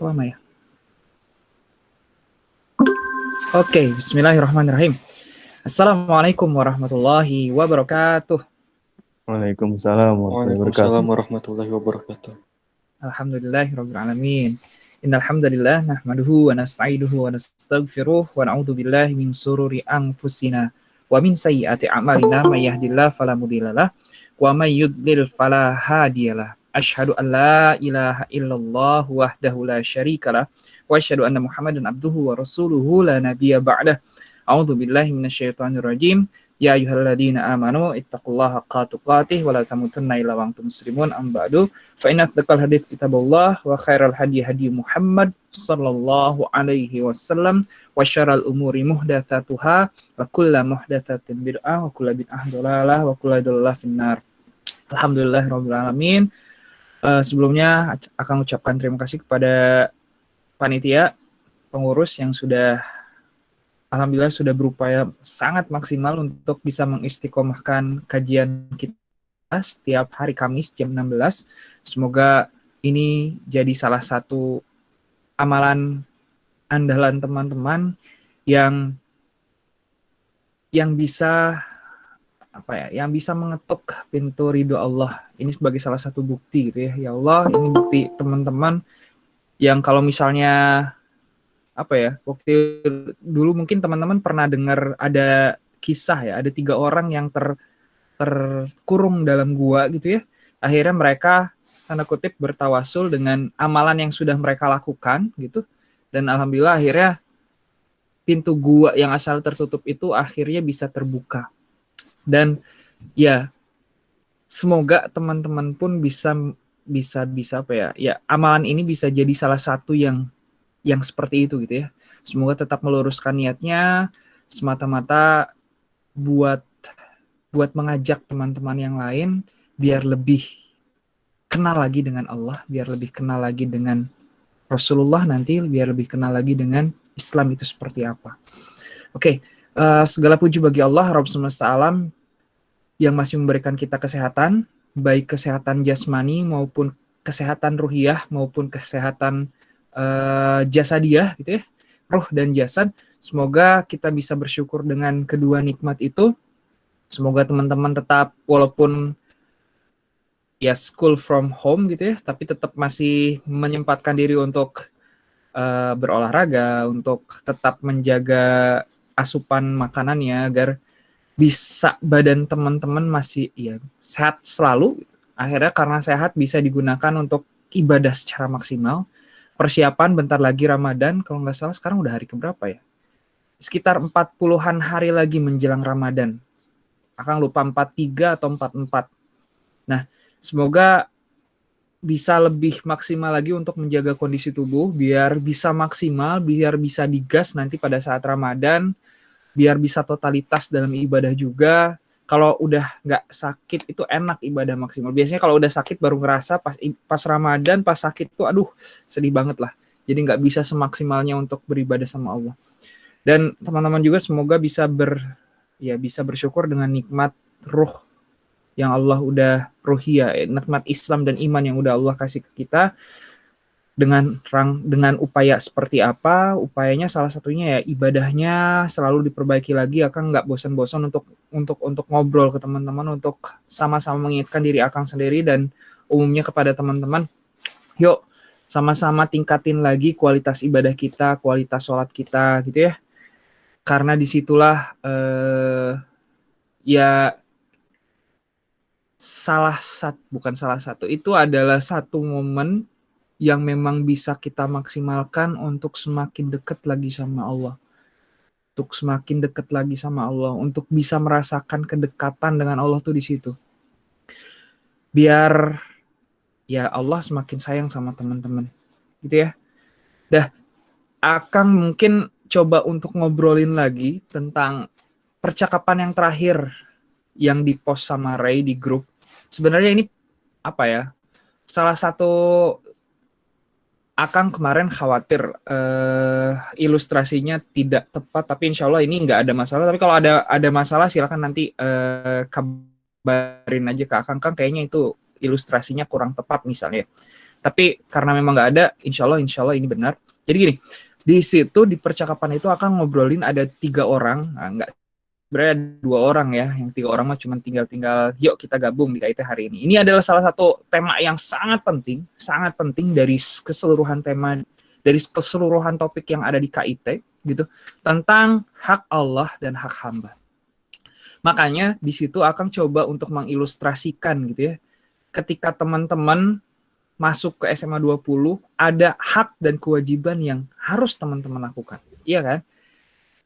Kok lama ya? Oke, bismillahirrahmanirrahim. Assalamualaikum warahmatullahi wabarakatuh. Waalaikumsalam warahmatullahi wabarakatuh. Waalaikumsalam warahmatullahi wabarakatuh. Alhamdulillahirabbil alamin. Innal hamdalillah nahmaduhu wa nasta'inuhu wa nastaghfiruh wa na'udzu billahi min sururi anfusina wa min sayyiati a'malina may yahdihillahu fala mudhillalah wa may yudlil fala hadiyalah. Asyhadu an la ilaha illallah wahdahu la syarikalah wa asyhadu anna Muhammadan abduhu wa rasuluhu la nabiyya ba'dah. A'udzu billahi minasyaitonir rajim. Ya ayyuhalladzina amanu ittaqullaha haqqa tuqatih wa la tamutunna illa wa antum muslimun amma ba'du. Fa inna asdaqal hadits kitabullah wa khairal hadi Muhammad sallallahu alaihi wasallam wa syarral umuri muhdatsatuha wa kullu muhdatsatin bid'ah wa kullu bid'ah dhalalah wa kullu dhalalah finnar. Alhamdulillahirabbil alamin. Sebelumnya akan ucapkan terima kasih kepada panitia pengurus yang alhamdulillah sudah berupaya sangat maksimal untuk bisa mengistiqomahkan kajian kita setiap hari Kamis jam 16. Semoga ini jadi salah satu amalan andalan teman-teman yang bisa yang bisa mengetuk pintu ridho Allah. Ini sebagai salah satu bukti gitu ya. Ya Allah, ini bukti teman-teman yang kalau misalnya waktu dulu mungkin teman-teman pernah dengar ada kisah ya, ada 3 orang yang terkurung dalam gua gitu ya. Akhirnya mereka tanda kutip bertawasul dengan amalan yang sudah mereka lakukan gitu. Dan alhamdulillah akhirnya pintu gua yang asal tertutup itu akhirnya bisa terbuka. Dan ya semoga teman-teman pun bisa amalan ini bisa jadi salah satu yang seperti itu gitu ya. Semoga tetap meluruskan niatnya semata-mata buat mengajak teman-teman yang lain biar lebih kenal lagi dengan Allah, biar lebih kenal lagi dengan Rasulullah nanti, biar lebih kenal lagi dengan Islam itu seperti apa. Oke, segala puji bagi Allah Rabb semesta alam yang masih memberikan kita kesehatan, baik kesehatan jasmani maupun kesehatan ruhiyah maupun kesehatan jasadiah gitu ya, ruh dan jasad. Semoga kita bisa bersyukur dengan kedua nikmat itu. Semoga teman-teman tetap walaupun ya school from home gitu ya, tapi tetap masih menyempatkan diri untuk berolahraga, untuk tetap menjaga asupan makanannya agar bisa badan teman-teman masih sehat selalu. Akhirnya karena sehat bisa digunakan untuk ibadah secara maksimal. Persiapan bentar lagi Ramadan, kalau nggak salah sekarang udah hari keberapa ya? Sekitar 40-an hari lagi menjelang Ramadan. Akang lupa 43 atau 44. Nah, semoga bisa lebih maksimal lagi untuk menjaga kondisi tubuh, biar bisa maksimal, biar bisa digas nanti pada saat Ramadan, biar bisa totalitas dalam ibadah juga. Kalau udah nggak sakit itu enak ibadah maksimal. Biasanya kalau udah sakit baru ngerasa pas Ramadan, pas sakit tuh aduh sedih banget lah. Jadi nggak bisa semaksimalnya untuk beribadah sama Allah. Dan teman-teman juga semoga bisa bersyukur dengan nikmat ruh yang Allah udah nikmat Islam dan iman yang udah Allah kasih ke kita. Dengan upaya seperti apa? Upayanya salah satunya ya ibadahnya selalu diperbaiki lagi. Akang nggak bosan-bosan untuk ngobrol ke teman-teman, untuk sama-sama mengingatkan diri Akang sendiri dan umumnya kepada teman-teman. Yuk sama-sama tingkatin lagi kualitas ibadah kita, kualitas sholat kita gitu ya. Karena disitulah itu adalah satu momen yang memang bisa kita maksimalkan untuk semakin dekat lagi sama Allah. Untuk bisa merasakan kedekatan dengan Allah tuh di situ. Biar ya Allah semakin sayang sama teman-teman. Gitu ya. Akang mungkin coba untuk ngobrolin lagi tentang percakapan yang terakhir yang di-post sama Ray di grup. Sebenarnya ini salah satu Akang kemarin khawatir ilustrasinya tidak tepat, tapi insya Allah ini nggak ada masalah. Tapi kalau ada masalah silakan nanti kabarin aja ke Akang. Kayaknya itu ilustrasinya kurang tepat misalnya. Tapi karena memang nggak ada, insya Allah ini benar. Jadi gini, di situ di percakapan itu akan ngobrolin ada 3 orang, nggak sebenarnya 2 orang ya, yang 3 orang mah cuma tinggal yuk kita gabung di KIT hari ini. Ini adalah salah satu tema yang sangat penting dari keseluruhan tema, dari keseluruhan topik yang ada di KIT gitu, tentang hak Allah dan hak hamba. Makanya di situ akan coba untuk mengilustrasikan gitu ya, ketika teman-teman masuk ke SMA 20, ada hak dan kewajiban yang harus teman-teman lakukan. Iya kan?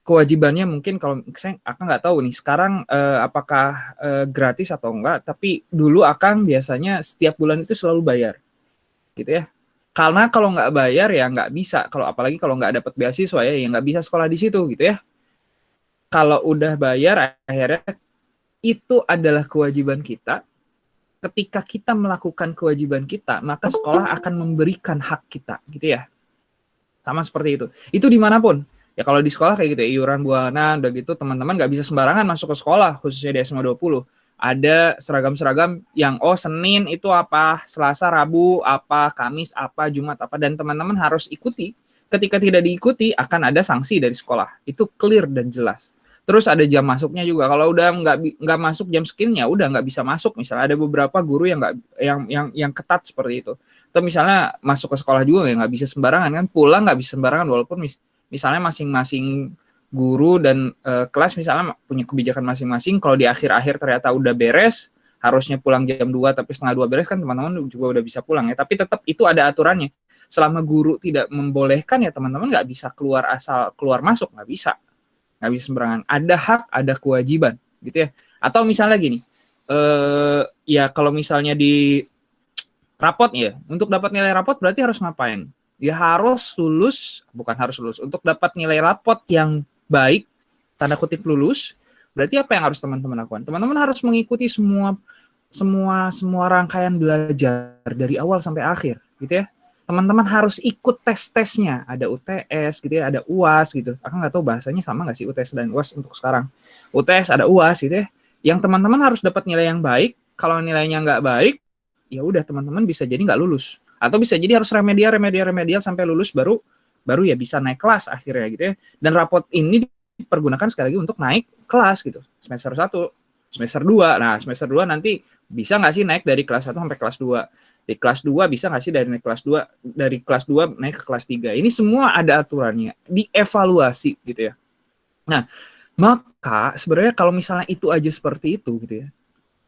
Kewajibannya mungkin kalau saya akan nggak tahu nih sekarang apakah gratis atau enggak, tapi dulu akan biasanya setiap bulan itu selalu bayar. Gitu ya. Karena kalau nggak bayar ya nggak bisa, kalau apalagi kalau nggak dapat beasiswa ya nggak bisa sekolah di situ gitu ya. Kalau udah bayar akhirnya itu adalah kewajiban kita. Ketika kita melakukan kewajiban kita, maka sekolah akan memberikan hak kita, gitu ya. Sama seperti itu. Itu dimanapun. Ya kalau di sekolah kayak gitu ya, iuran bulanan, udah gitu teman-teman nggak bisa sembarangan masuk ke sekolah, khususnya di SMA 20. Ada seragam-seragam yang, Senin itu apa, Selasa, Rabu, apa, Kamis, apa, Jumat, apa, dan teman-teman harus ikuti. Ketika tidak diikuti, akan ada sanksi dari sekolah. Itu clear dan jelas. Terus ada jam masuknya juga. Kalau udah nggak masuk jam sekian, ya udah nggak bisa masuk. Misalnya ada beberapa guru yang yang ketat seperti itu. Atau misalnya masuk ke sekolah juga ya nggak bisa sembarangan kan. Pulang nggak bisa sembarangan walaupun misalnya masing-masing guru dan kelas misalnya punya kebijakan masing-masing. Kalau di akhir-akhir ternyata udah beres, harusnya pulang jam 2 tapi setengah 2 beres kan teman-teman juga udah bisa pulang ya. Tapi tetap itu ada aturannya. Selama guru tidak membolehkan ya teman-teman nggak bisa keluar asal keluar masuk, nggak bisa sembarangan. Ada hak, ada kewajiban, gitu ya. Atau misalnya gini, ya kalau misalnya di rapot ya, untuk dapat nilai rapot berarti harus ngapain? Ya harus lulus, bukan harus lulus. Untuk dapat nilai rapot yang baik, tanda kutip lulus, berarti apa yang harus teman-teman lakukan? Teman-teman harus mengikuti semua rangkaian belajar dari awal sampai akhir, gitu ya. Teman-teman harus ikut tes-tesnya, ada UTS gitu ya, ada UAS gitu. Aku nggak tahu bahasanya sama nggak sih UTS dan UAS untuk sekarang. UTS ada UAS gitu ya. Yang teman-teman harus dapat nilai yang baik. Kalau nilainya nggak baik, ya udah teman-teman bisa jadi nggak lulus. Atau bisa jadi harus remedial sampai lulus baru ya bisa naik kelas akhirnya gitu ya. Dan rapot ini dipergunakan sekali lagi untuk naik kelas gitu. Semester 1, semester 2. Nah, semester 2 nanti bisa nggak sih naik dari kelas 1 sampai kelas 2? Di kelas 2 bisa nggak sih dari kelas 2 naik ke kelas 3. Ini semua ada aturannya, dievaluasi gitu ya. Nah, maka sebenarnya kalau misalnya itu aja seperti itu gitu ya.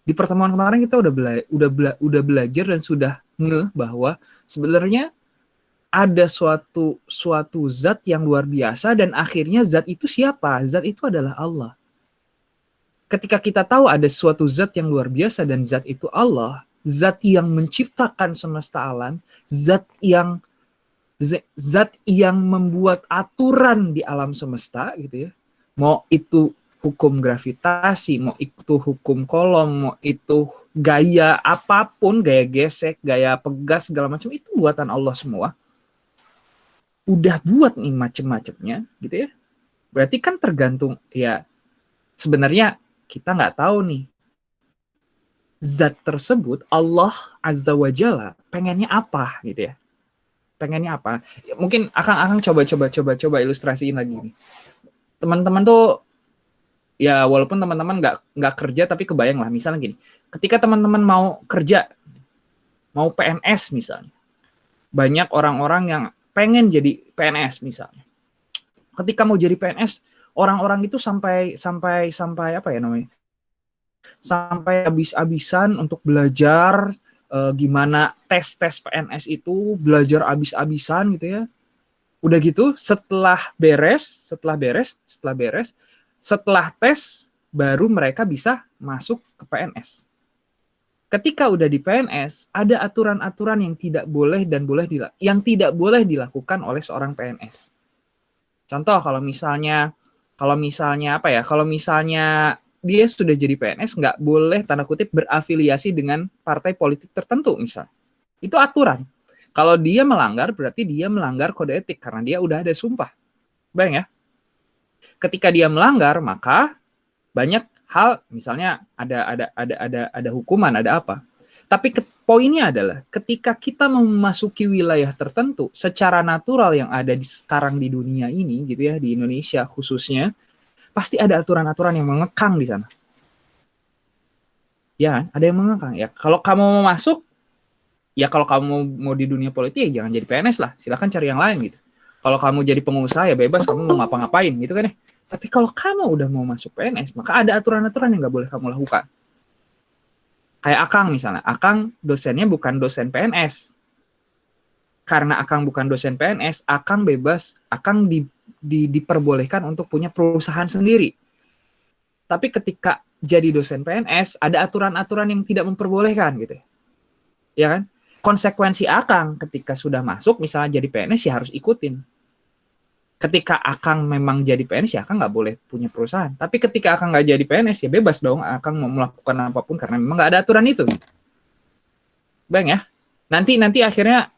Di pertemuan kemarin kita udah belajar dan sudah ngeh bahwa sebenarnya ada suatu zat yang luar biasa dan akhirnya zat itu siapa? Zat itu adalah Allah. Ketika kita tahu ada suatu zat yang luar biasa dan zat itu Allah, zat yang menciptakan semesta alam, zat yang membuat aturan di alam semesta gitu ya. Mau itu hukum gravitasi, mau itu hukum kolom, mau itu gaya apapun, gaya gesek, gaya pegas segala macam itu buatan Allah semua. Udah buat nih macem-macemnya gitu ya. Berarti kan tergantung ya sebenarnya kita nggak tahu nih zat tersebut Allah Azza wa Jalla pengennya apa gitu ya. Pengennya apa? Mungkin akan coba ilustrasiin lagi nih. Teman-teman tuh ya walaupun teman-teman nggak kerja tapi kebayang lah misalnya gini. Ketika teman-teman mau kerja, mau PNS misalnya. Banyak orang-orang yang pengen jadi PNS misalnya. Ketika mau jadi PNS, orang-orang itu sampai apa ya namanya? Sampai habis-habisan untuk belajar gimana tes PNS itu, belajar habis-habisan gitu ya. Udah gitu setelah tes baru mereka bisa masuk ke PNS. Ketika udah di PNS, ada aturan-aturan yang tidak boleh dilakukan oleh seorang PNS. Contoh kalau misalnya apa ya? Kalau misalnya dia sudah jadi PNS nggak boleh tanda kutip berafiliasi dengan partai politik tertentu misalnya. Itu aturan. Kalau dia melanggar berarti dia melanggar kode etik karena dia udah ada sumpah. Bayang ya. Ketika dia melanggar maka banyak hal misalnya ada hukuman, ada apa? Tapi poinnya adalah ketika kita memasuki wilayah tertentu secara natural yang ada sekarang di dunia ini gitu ya, di Indonesia khususnya, pasti ada aturan-aturan yang mengekang di sana. Ya, ada yang mengekang. Ya, kalau kamu mau masuk, ya kalau kamu mau di dunia politik ya jangan jadi PNS lah, silakan cari yang lain gitu. Kalau kamu jadi pengusaha ya bebas, kamu mau ngapa-ngapain gitu kan ya. Tapi kalau kamu udah mau masuk PNS, maka ada aturan-aturan yang nggak boleh kamu lakukan. Kayak Akang misalnya, Akang dosennya bukan dosen PNS. Karena Akang bukan dosen PNS, Akang bebas, Akang diperbolehkan untuk punya perusahaan sendiri. Tapi ketika jadi dosen PNS, ada aturan-aturan yang tidak memperbolehkan gitu. Ya kan? Konsekuensi Akang ketika sudah masuk, misalnya jadi PNS ya harus ikutin. Ketika Akang memang jadi PNS ya Akang nggak boleh punya perusahaan. Tapi ketika Akang nggak jadi PNS ya bebas dong Akang mau melakukan apapun karena memang nggak ada aturan itu. Bang ya. Nanti akhirnya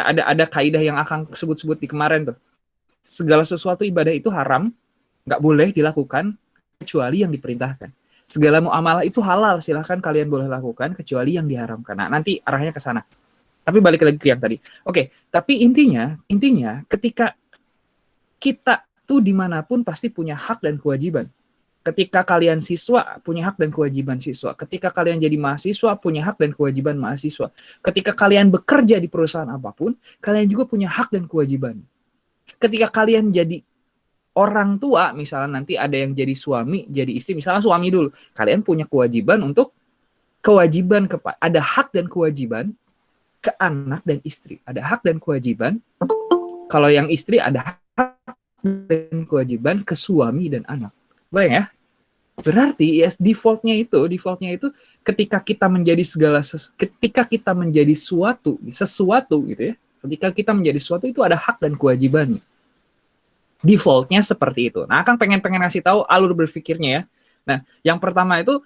ada kaidah yang Akang sebut-sebut di kemarin tuh. Segala sesuatu ibadah itu haram, nggak boleh dilakukan kecuali yang diperintahkan. Segala muamalah itu halal, silahkan kalian boleh lakukan kecuali yang diharamkan. Nah, nanti arahnya ke sana. Tapi balik lagi ke yang tadi. Oke, tapi intinya ketika kita tuh dimanapun pasti punya hak dan kewajiban. Ketika kalian siswa, punya hak dan kewajiban siswa. Ketika kalian jadi mahasiswa, punya hak dan kewajiban mahasiswa. Ketika kalian bekerja di perusahaan apapun, kalian juga punya hak dan kewajiban. Ketika kalian jadi orang tua, misalnya nanti ada yang jadi suami, jadi istri, misalnya suami dulu. Kalian punya kewajiban ada hak dan kewajiban ke anak dan istri. Ada hak dan kewajiban. Kalau yang istri ada hak dan kewajiban ke suami dan anak. Baik ya? Berarti yes, defaultnya itu ketika kita menjadi sesuatu gitu ya. Ketika kita menjadi sesuatu itu ada hak dan kewajibannya. Defaultnya seperti itu. Nah, Kang pengen ngasih tahu alur berpikirnya ya. Nah, yang pertama itu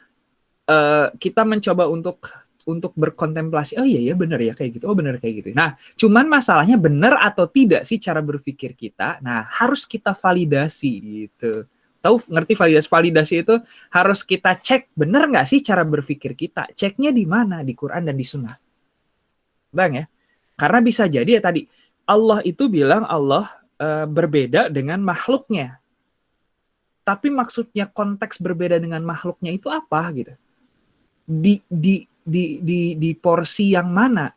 kita mencoba untuk berkontemplasi. Oh iya benar ya kayak gitu. Oh benar kayak gitu. Nah, cuman masalahnya benar atau tidak sih cara berpikir kita. Nah, harus kita validasi gitu. Tahu ngerti validasi? Validasi itu harus kita cek benar nggak sih cara berpikir kita. Ceknya di mana? Di Quran dan di Sunnah. Bang ya. Karena bisa jadi ya tadi Allah itu bilang Allah berbeda dengan makhluknya. Tapi maksudnya konteks berbeda dengan makhluknya itu apa gitu? Di porsi yang mana?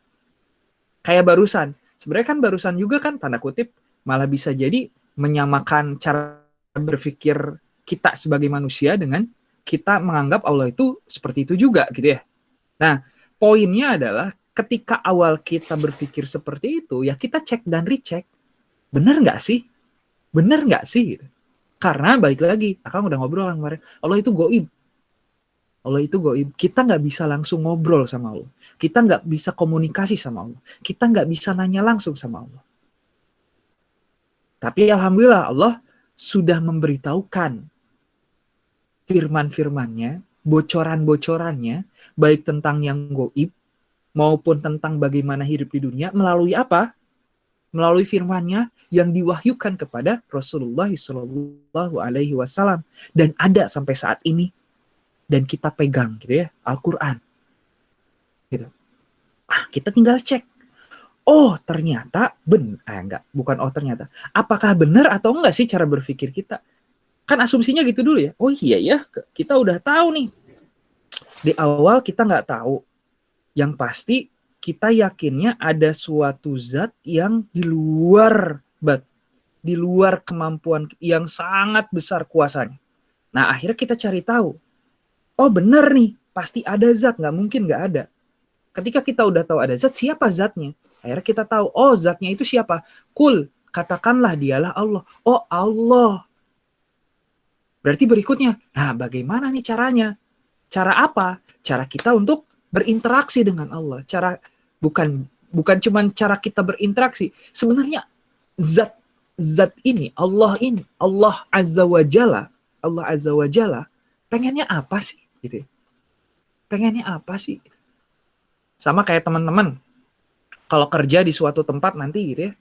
Kayak barusan. Sebenarnya kan barusan juga kan tanda kutip malah bisa jadi menyamakan cara berpikir kita sebagai manusia dengan kita menganggap Allah itu seperti itu juga gitu ya. Nah, poinnya adalah ketika awal kita berpikir seperti itu, ya kita cek dan recheck. Benar nggak sih? Benar nggak sih? Gitu. Karena balik lagi, Akang udah ngobrol kemarin, Allah itu goib. Allah itu goib. Kita nggak bisa langsung ngobrol sama Allah. Kita nggak bisa komunikasi sama Allah. Kita nggak bisa nanya langsung sama Allah. Tapi alhamdulillah Allah sudah memberitahukan firman-firmannya, bocoran-bocorannya, baik tentang yang goib maupun tentang bagaimana hidup di dunia melalui apa? Melalui firman-Nya yang diwahyukan kepada Rasulullah Shallallahu Alaihi Wasallam dan ada sampai saat ini dan kita pegang gitu ya Al-Quran. Gitu. Kita tinggal cek. Oh ternyata bukan oh ternyata. Apakah benar atau enggak sih cara berpikir kita? Kan asumsinya gitu dulu ya. Oh iya ya, kita udah tahu nih. Di awal kita nggak tahu. Yang pasti kita yakinnya ada suatu zat yang di luar kemampuan yang sangat besar kuasanya. Nah akhirnya kita cari tahu. Oh benar nih, pasti ada zat, nggak mungkin nggak ada. Ketika kita udah tahu ada zat, siapa zatnya? Akhirnya kita tahu, oh zatnya itu siapa? Kul, katakanlah dialah Allah. Oh Allah. Berarti berikutnya, nah bagaimana nih caranya? Cara apa? Cara kita untuk berinteraksi dengan Allah. Bukan cuma cara kita berinteraksi. Sebenarnya zat ini, Allah Azza wa Jalla, pengennya apa sih? Gitu. Pengennya apa sih? Sama kayak teman-teman, kalau kerja di suatu tempat nanti gitu ya,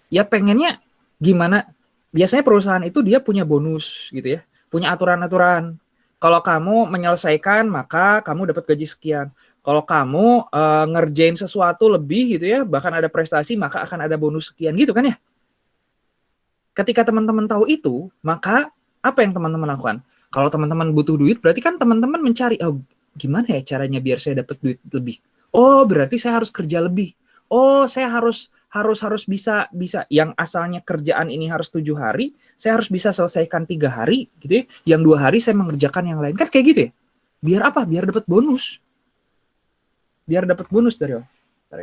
ya pengennya gimana? Biasanya perusahaan itu dia punya bonus gitu ya, punya aturan-aturan. Kalau kamu menyelesaikan, maka kamu dapat gaji sekian. Kalau kamu ngerjain sesuatu lebih gitu ya, bahkan ada prestasi, maka akan ada bonus sekian gitu kan ya. Ketika teman-teman tahu itu, maka apa yang teman-teman lakukan? Kalau teman-teman butuh duit, berarti kan teman-teman mencari, oh gimana ya caranya biar saya dapat duit lebih? Oh berarti saya harus kerja lebih. Oh saya harus bisa yang asalnya kerjaan ini harus 7 hari, saya harus bisa selesaikan 3 hari gitu ya. Yang 2 hari saya mengerjakan yang lain kan kayak gitu ya. Biar apa? Biar dapat bonus. Biar dapat bonus dari Allah. Bentar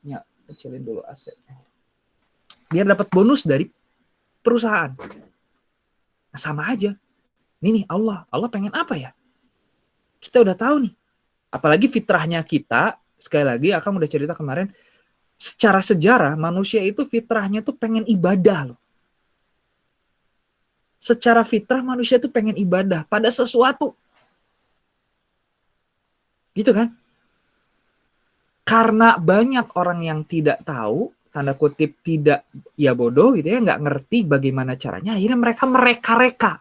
ya, kecilin dulu asetnya. Biar dapat bonus dari perusahaan. Nah, sama aja. Ini nih Allah pengen apa ya? Kita udah tahu nih. Apalagi fitrahnya kita, sekali lagi Akang udah cerita kemarin, secara sejarah manusia itu fitrahnya tuh pengen ibadah loh. Secara fitrah manusia tuh pengen ibadah pada sesuatu. Gitu kan? Karena banyak orang yang tidak tahu, tanda kutip tidak, ya bodoh gitu ya, nggak ngerti bagaimana caranya, akhirnya mereka mereka-reka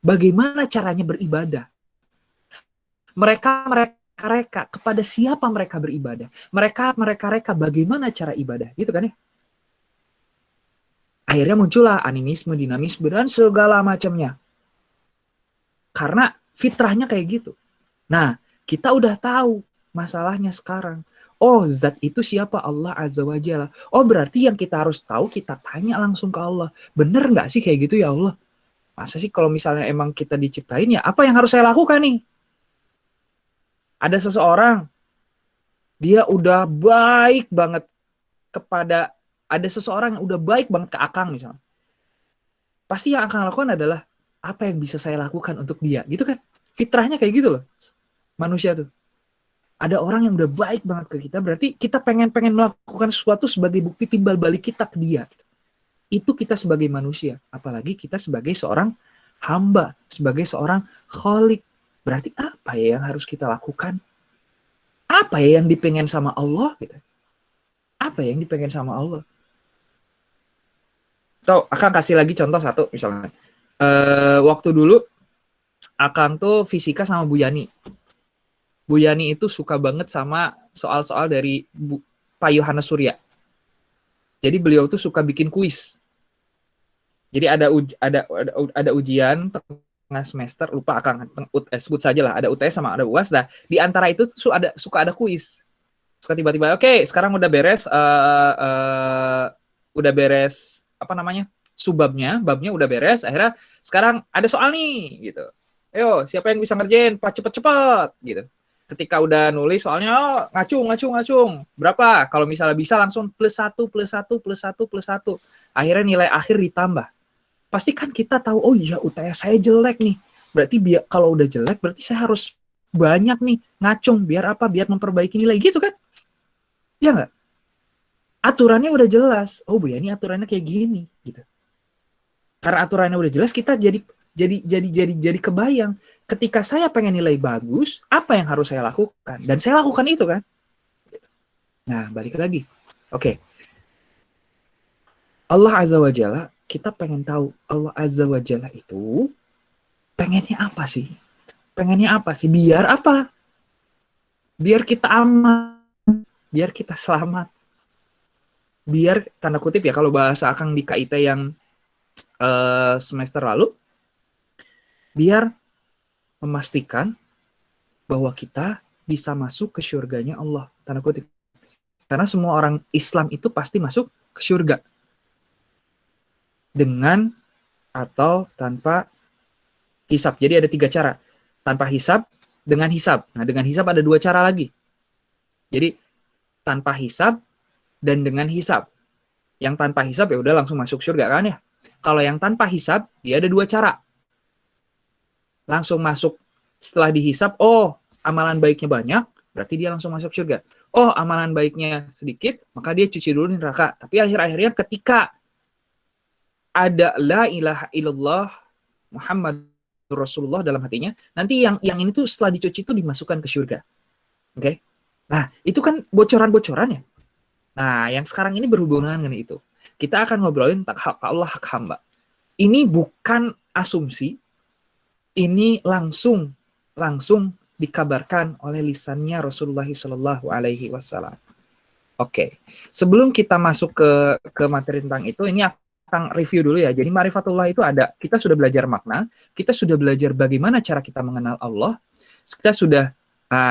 bagaimana caranya beribadah. Mereka reka kepada siapa mereka beribadah. Mereka reka bagaimana cara ibadah, gitu kan ya. Akhirnya muncullah animisme, dinamisme, dan segala macamnya. Karena fitrahnya kayak gitu. Nah, kita udah tahu masalahnya sekarang. Oh, zat itu siapa? Allah Azza wa Jalla. Oh, berarti yang kita harus tahu, kita tanya langsung ke Allah. Bener nggak sih kayak gitu ya Allah? Masa sih kalau misalnya emang kita diciptain, ya apa yang harus saya lakukan nih? Ada seseorang, dia udah baik banget kepada, ada seseorang yang udah baik banget ke Akang misalnya. Pasti yang Akang lakukan adalah, apa yang bisa saya lakukan untuk dia? Gitu kan? Fitrahnya kayak gitu loh. Manusia tuh. Ada orang yang udah baik banget ke kita, berarti kita pengen melakukan sesuatu sebagai bukti timbal balik kita ke dia. Itu kita sebagai manusia. Apalagi kita sebagai seorang hamba, sebagai seorang khalik. Berarti apa ya yang harus kita lakukan? Apa ya yang dipengen sama Allah? Gitu. Apa ya yang dipengen sama Allah? Tuh, Akang kasih lagi contoh satu misalnya. Waktu dulu, Akang tuh fisika sama Bu Yani. Bu Yani itu suka banget sama soal-soal dari Pak Yohanes Surya. Jadi beliau tuh suka bikin kuis. Jadi ada ujian tengah semester, lupa Akang, sebut saja lah, ada UTS sama ada UAS. Nah, di antara itu suka ada kuis. Suka tiba-tiba, oke, sekarang udah beres, apa namanya, babnya udah beres. Akhirnya sekarang ada soal nih, gitu. Ayo, siapa yang bisa ngerjain? Pak, cepet-cepet, gitu. Ketika udah nulis soalnya, oh, ngacung. Berapa? Kalau misalnya bisa langsung +1. Akhirnya nilai akhir ditambah. Pasti kan kita tahu, oh iya UTS saya jelek nih. Berarti kalau udah jelek, berarti saya harus banyak nih ngacung. Biar apa? Biar memperbaiki nilai gitu kan? Ya nggak? Aturannya udah jelas. Oh Bu ya, ini aturannya kayak gini. Gitu. Karena aturannya udah jelas, kita jadi kebayang. Ketika saya pengen nilai bagus, apa yang harus saya lakukan? Dan saya lakukan itu kan. Nah, balik lagi. Oke. Allah Azza wa Jalla, kita pengen tahu Allah Azza wa Jalla itu pengennya apa sih? Pengennya apa sih? Biar apa? Biar kita aman. Biar kita selamat. Biar, tanda kutip ya, kalau bahasa Akang di KIT yang semester lalu, biar memastikan bahwa kita bisa masuk ke syurganya Allah, tanda kutip. Karena semua orang Islam itu pasti masuk ke syurga. Dengan atau tanpa hisab. Jadi ada 3 cara. Tanpa hisab, dengan hisab. Nah, dengan hisab ada 2 cara lagi. Jadi, tanpa hisab dan dengan hisab. Yang tanpa hisab ya udah langsung masuk syurga kan ya. Kalau yang tanpa hisab, dia ada 2 cara. Langsung masuk setelah dihisab, oh amalan baiknya banyak, berarti dia langsung masuk surga. Oh amalan baiknya sedikit, maka dia cuci dulu di neraka. Tapi akhir-akhirnya ketika ada la ilaha illallah Muhammad Rasulullah dalam hatinya, nanti yang ini tuh setelah dicuci itu dimasukkan ke surga. Oke? Nah, itu kan bocoran-bocoran ya. Nah, yang sekarang ini berhubungan dengan itu. Kita akan ngobrolin tentang hak Allah, hak hamba. Ini bukan asumsi, ini langsung dikabarkan oleh lisannya Rasulullah Shallallahu Alaihi Wasallam. Oke, sebelum kita masuk ke materi tentang itu, ini akan review dulu ya. Jadi ma'rifatullah itu ada, kita sudah belajar makna, kita sudah belajar bagaimana cara kita mengenal Allah, kita sudah,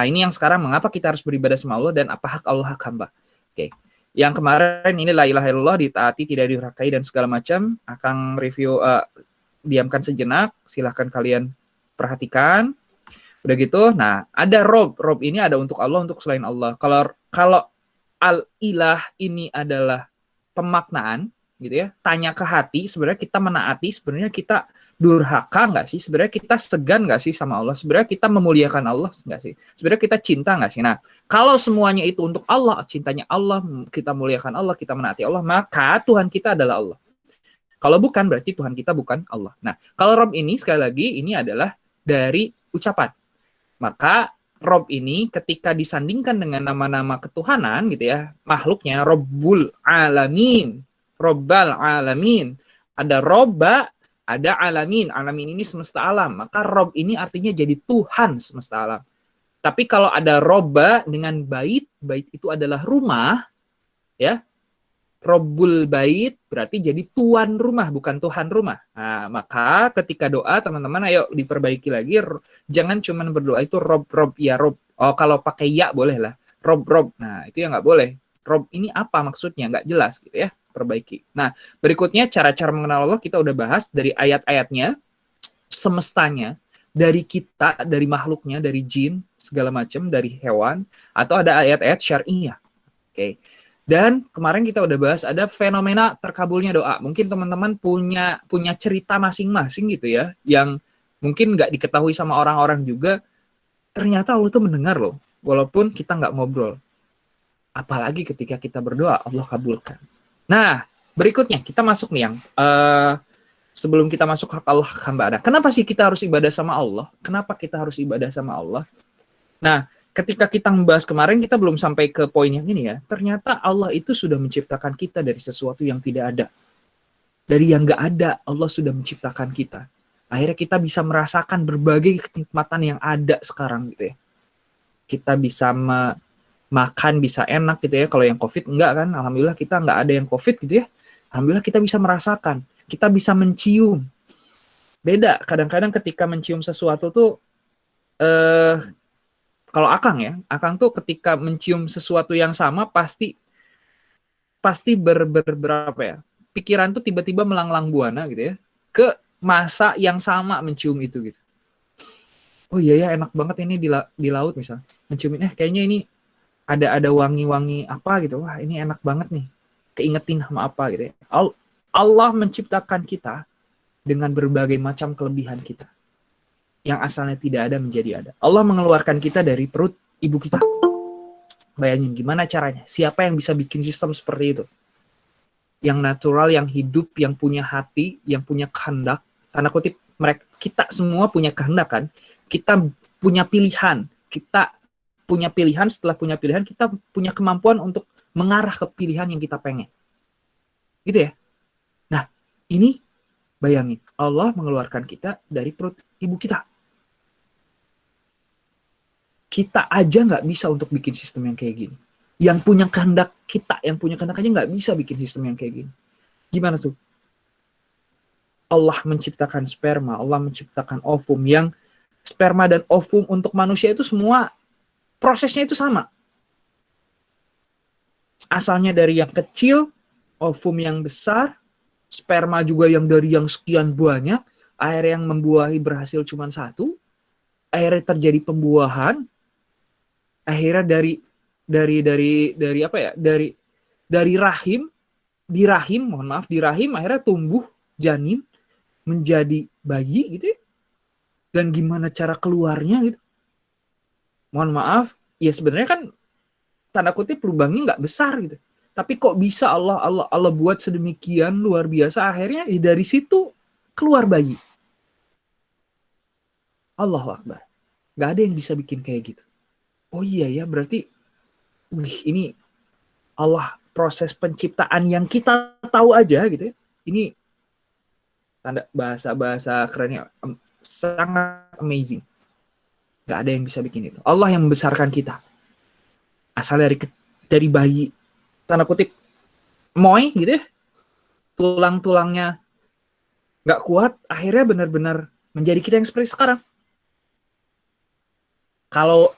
ini yang sekarang mengapa kita harus beribadah sama Allah dan apa hak Allah, hak hamba. Oke, yang kemarin ini la ilaha illallah, ditaati, tidak durhakai dan segala macam, akan review, diamkan sejenak, silahkan kalian perhatikan. Udah gitu, nah ada Rob ini ada untuk Allah, untuk selain Allah. Kalau al-ilah ini adalah pemaknaan, gitu ya. Tanya ke hati, sebenarnya kita menaati, sebenarnya kita durhaka nggak sih? Sebenarnya kita segan nggak sih sama Allah? Sebenarnya kita memuliakan Allah nggak sih? Sebenarnya kita cinta nggak sih? Nah, kalau semuanya itu untuk Allah, cintanya Allah, kita muliakan Allah, kita menaati Allah, maka Tuhan kita adalah Allah. Kalau bukan, berarti Tuhan kita bukan Allah. Nah, kalau Rob ini, sekali lagi, ini adalah dari ucapan. Maka Rob ini ketika disandingkan dengan nama-nama ketuhanan gitu ya, makhluknya Robbul Alamin, Robbal Alamin. Ada Robba, ada Alamin. Alamin ini semesta alam. Maka Rob ini artinya jadi Tuhan semesta alam. Tapi kalau ada Robba dengan bait, bait itu adalah rumah, ya. Robbul bait berarti jadi tuan rumah, bukan Tuhan rumah. Nah, maka ketika doa teman-teman ayo diperbaiki lagi, jangan cuma berdoa itu Rob ya Rob. Oh, kalau pakai ya boleh lah. Rob. Nah, itu yang nggak boleh. Rob ini apa maksudnya? Nggak jelas gitu ya. Perbaiki. Nah, berikutnya cara-cara mengenal Allah kita udah bahas dari ayat-ayatnya, semestanya, dari kita, dari makhluknya, dari jin, segala macam, dari hewan, atau ada ayat-ayat syariah. Oke. Dan kemarin kita udah bahas ada fenomena terkabulnya doa. Mungkin teman-teman punya cerita masing-masing gitu ya, yang mungkin nggak diketahui sama orang-orang juga. Ternyata Allah tuh mendengar loh, walaupun kita nggak ngobrol. Apalagi ketika kita berdoa, Allah kabulkan. Nah, berikutnya kita masuk nih yang sebelum kita masuk hak Allah hamba ada. Kenapa sih kita harus ibadah sama Allah? Kenapa kita harus ibadah sama Allah? Nah, ketika kita membahas kemarin, kita belum sampai ke poin yang ini ya. Ternyata Allah itu sudah menciptakan kita dari sesuatu yang tidak ada. Dari yang nggak ada, Allah sudah menciptakan kita. Akhirnya kita bisa merasakan berbagai kenikmatan yang ada sekarang gitu ya. Kita bisa makan, bisa enak gitu ya. Kalau yang COVID enggak kan, alhamdulillah kita nggak ada yang COVID gitu ya. Alhamdulillah kita bisa merasakan. Kita bisa mencium. Beda, kadang-kadang ketika mencium sesuatu tuh, kalau Akang tuh ketika mencium sesuatu yang sama pasti berapa ya? Pikiran tuh tiba-tiba melanglang buana gitu ya ke masa yang sama mencium itu gitu. Oh iya ya enak banget ini di laut misal. Menciumin kayaknya ini ada wangi-wangi apa gitu. Wah, ini enak banget nih. Keingetin sama apa gitu ya. Allah menciptakan kita dengan berbagai macam kelebihan kita. Yang asalnya tidak ada menjadi ada. Allah mengeluarkan kita dari perut ibu kita. Bayangin gimana caranya? Siapa yang bisa bikin sistem seperti itu? Yang natural, yang hidup, yang punya hati, yang punya kehendak. Tanda kutip, kita semua punya kehendak kan? Kita punya pilihan. Kita punya pilihan, setelah punya pilihan, kita punya kemampuan untuk mengarah ke pilihan yang kita pengen. Gitu ya? Nah, ini bayangin. Allah mengeluarkan kita dari perut ibu kita. Kita aja nggak bisa untuk bikin sistem yang kayak gini. Yang punya kehendak aja nggak bisa bikin sistem yang kayak gini. Gimana tuh? Allah menciptakan sperma, Allah menciptakan ovum, yang sperma dan ovum untuk manusia itu semua prosesnya itu sama. Asalnya dari yang kecil, ovum yang besar, sperma juga yang dari yang sekian banyak, akhirnya yang membuahi berhasil cuma satu, akhirnya terjadi pembuahan, akhirnya dari rahim, di rahim akhirnya tumbuh janin menjadi bayi gitu ya. Dan gimana cara keluarnya gitu. Mohon maaf, ya sebenarnya kan tanda kutip lubangnya nggak besar gitu. Tapi kok bisa Allah buat sedemikian luar biasa, akhirnya dari situ keluar bayi. Allahu Akbar. Nggak ada yang bisa bikin kayak gitu. Oh iya ya, berarti ini Allah proses penciptaan yang kita tahu aja gitu ya. Ini tanda bahasa kerennya sangat amazing. Nggak ada yang bisa bikin itu. Allah yang membesarkan kita. Asal dari bayi, tanda kutip, moy gitu ya. Tulang-tulangnya nggak kuat, akhirnya benar-benar menjadi kita yang seperti sekarang. Kalau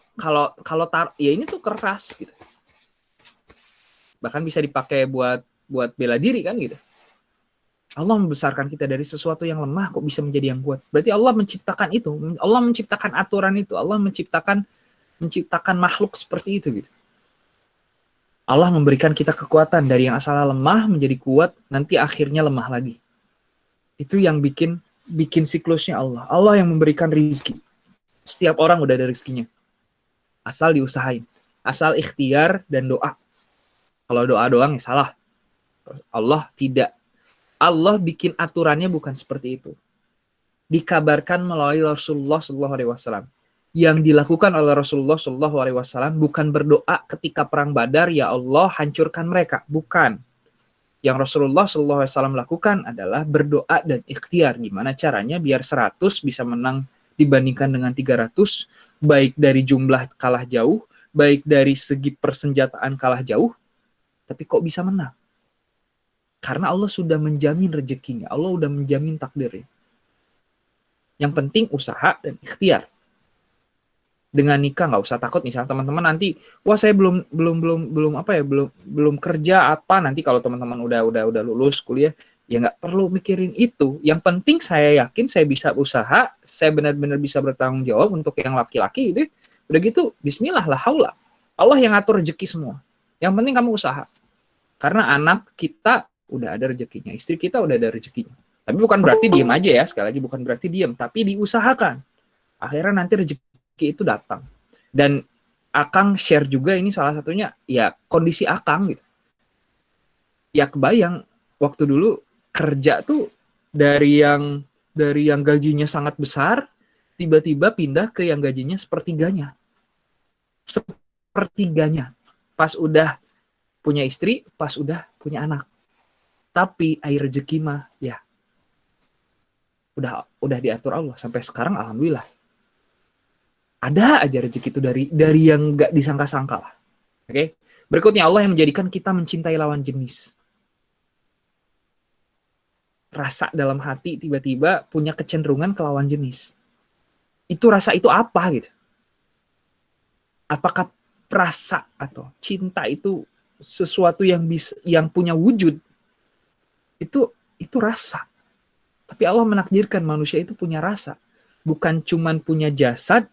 ya ini tuh keras gitu. Bahkan bisa dipakai buat bela diri kan gitu. Allah membesarkan kita dari sesuatu yang lemah kok bisa menjadi yang kuat. Berarti Allah menciptakan itu. Allah menciptakan aturan itu. Allah menciptakan makhluk seperti itu gitu. Allah memberikan kita kekuatan dari yang asalnya lemah menjadi kuat, nanti akhirnya lemah lagi. Itu yang bikin siklusnya Allah. Allah yang memberikan rizki. Setiap orang udah ada rizkinya. Asal diusahain. Asal ikhtiar dan doa. Kalau doa doang ya salah. Allah tidak. Allah bikin aturannya bukan seperti itu. Dikabarkan melalui Rasulullah SAW. Yang dilakukan oleh Rasulullah SAW bukan berdoa ketika perang Badar, ya Allah hancurkan mereka. Bukan. Yang Rasulullah SAW lakukan adalah berdoa dan ikhtiar. Gimana caranya biar 100 bisa menang dibandingkan dengan 300. Baik dari jumlah kalah jauh, baik dari segi persenjataan kalah jauh. Tapi kok bisa menang? Karena Allah sudah menjamin rezekinya. Allah sudah menjamin takdirnya. Yang penting usaha dan ikhtiar. Dengan nikah nggak usah takut, misalnya teman-teman nanti, wah saya belum kerja apa, nanti kalau teman-teman udah lulus kuliah, ya nggak perlu mikirin itu. Yang penting saya yakin saya bisa usaha, saya benar-benar bisa bertanggung jawab untuk yang laki-laki itu. Udah gitu, bismillah lah haula. Allah yang ngatur rezeki semua. Yang penting kamu usaha. Karena anak kita udah ada rezekinya, istri kita udah ada rezekinya. Tapi bukan berarti diam aja ya, sekali lagi bukan berarti diam, tapi diusahakan. Akhirnya nanti rezeki itu datang. Dan Akang share juga ini salah satunya ya kondisi Akang gitu. Ya kebayang waktu dulu kerja tuh dari yang gajinya sangat besar tiba-tiba pindah ke yang gajinya sepertiganya. Sepertiganya. Pas udah punya istri, pas udah punya anak. Tapi air rezeki mah ya udah diatur Allah sampai sekarang alhamdulillah. Ada aja rezeki itu dari yang enggak disangka-sangka lah. Oke. Berikutnya Allah yang menjadikan kita mencintai lawan jenis. Rasa dalam hati tiba-tiba punya kecenderungan ke lawan jenis. Itu rasa itu apa gitu? Apakah rasa atau cinta itu sesuatu yang punya wujud? Itu rasa. Tapi Allah menakdirkan manusia itu punya rasa. Bukan cuman punya jasad,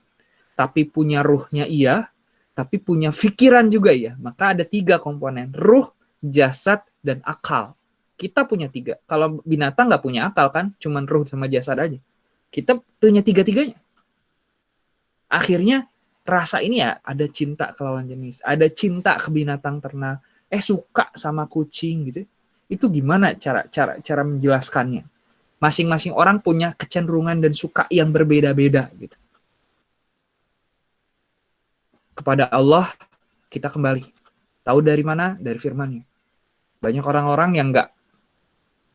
tapi punya ruhnya iya, tapi punya pikiran juga ya. Maka ada 3 komponen. Ruh, jasad, dan akal. Kita punya 3. Kalau binatang nggak punya akal kan, cuman ruh sama jasad aja. Kita punya 3-tiganya. Akhirnya rasa ini ya ada cinta ke lawan jenis, ada cinta ke binatang ternak, suka sama kucing gitu. Itu gimana cara menjelaskannya? Masing-masing orang punya kecenderungan dan suka yang berbeda-beda gitu. Kepada Allah kita kembali. Tahu dari mana? Dari firman-Nya. Banyak orang-orang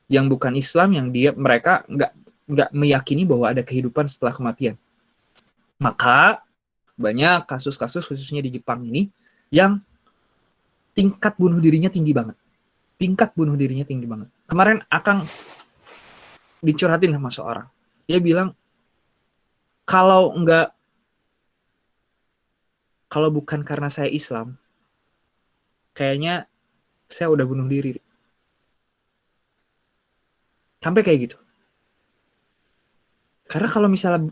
yang bukan Islam, mereka nggak meyakini bahwa ada kehidupan setelah kematian. Maka banyak kasus-kasus khususnya di Jepang ini yang tingkat bunuh dirinya tinggi banget. Kemarin Akang dicurhatin sama seorang. Dia bilang, kalau bukan karena saya Islam, kayaknya saya udah bunuh diri. Sampai kayak gitu. Karena kalau misalnya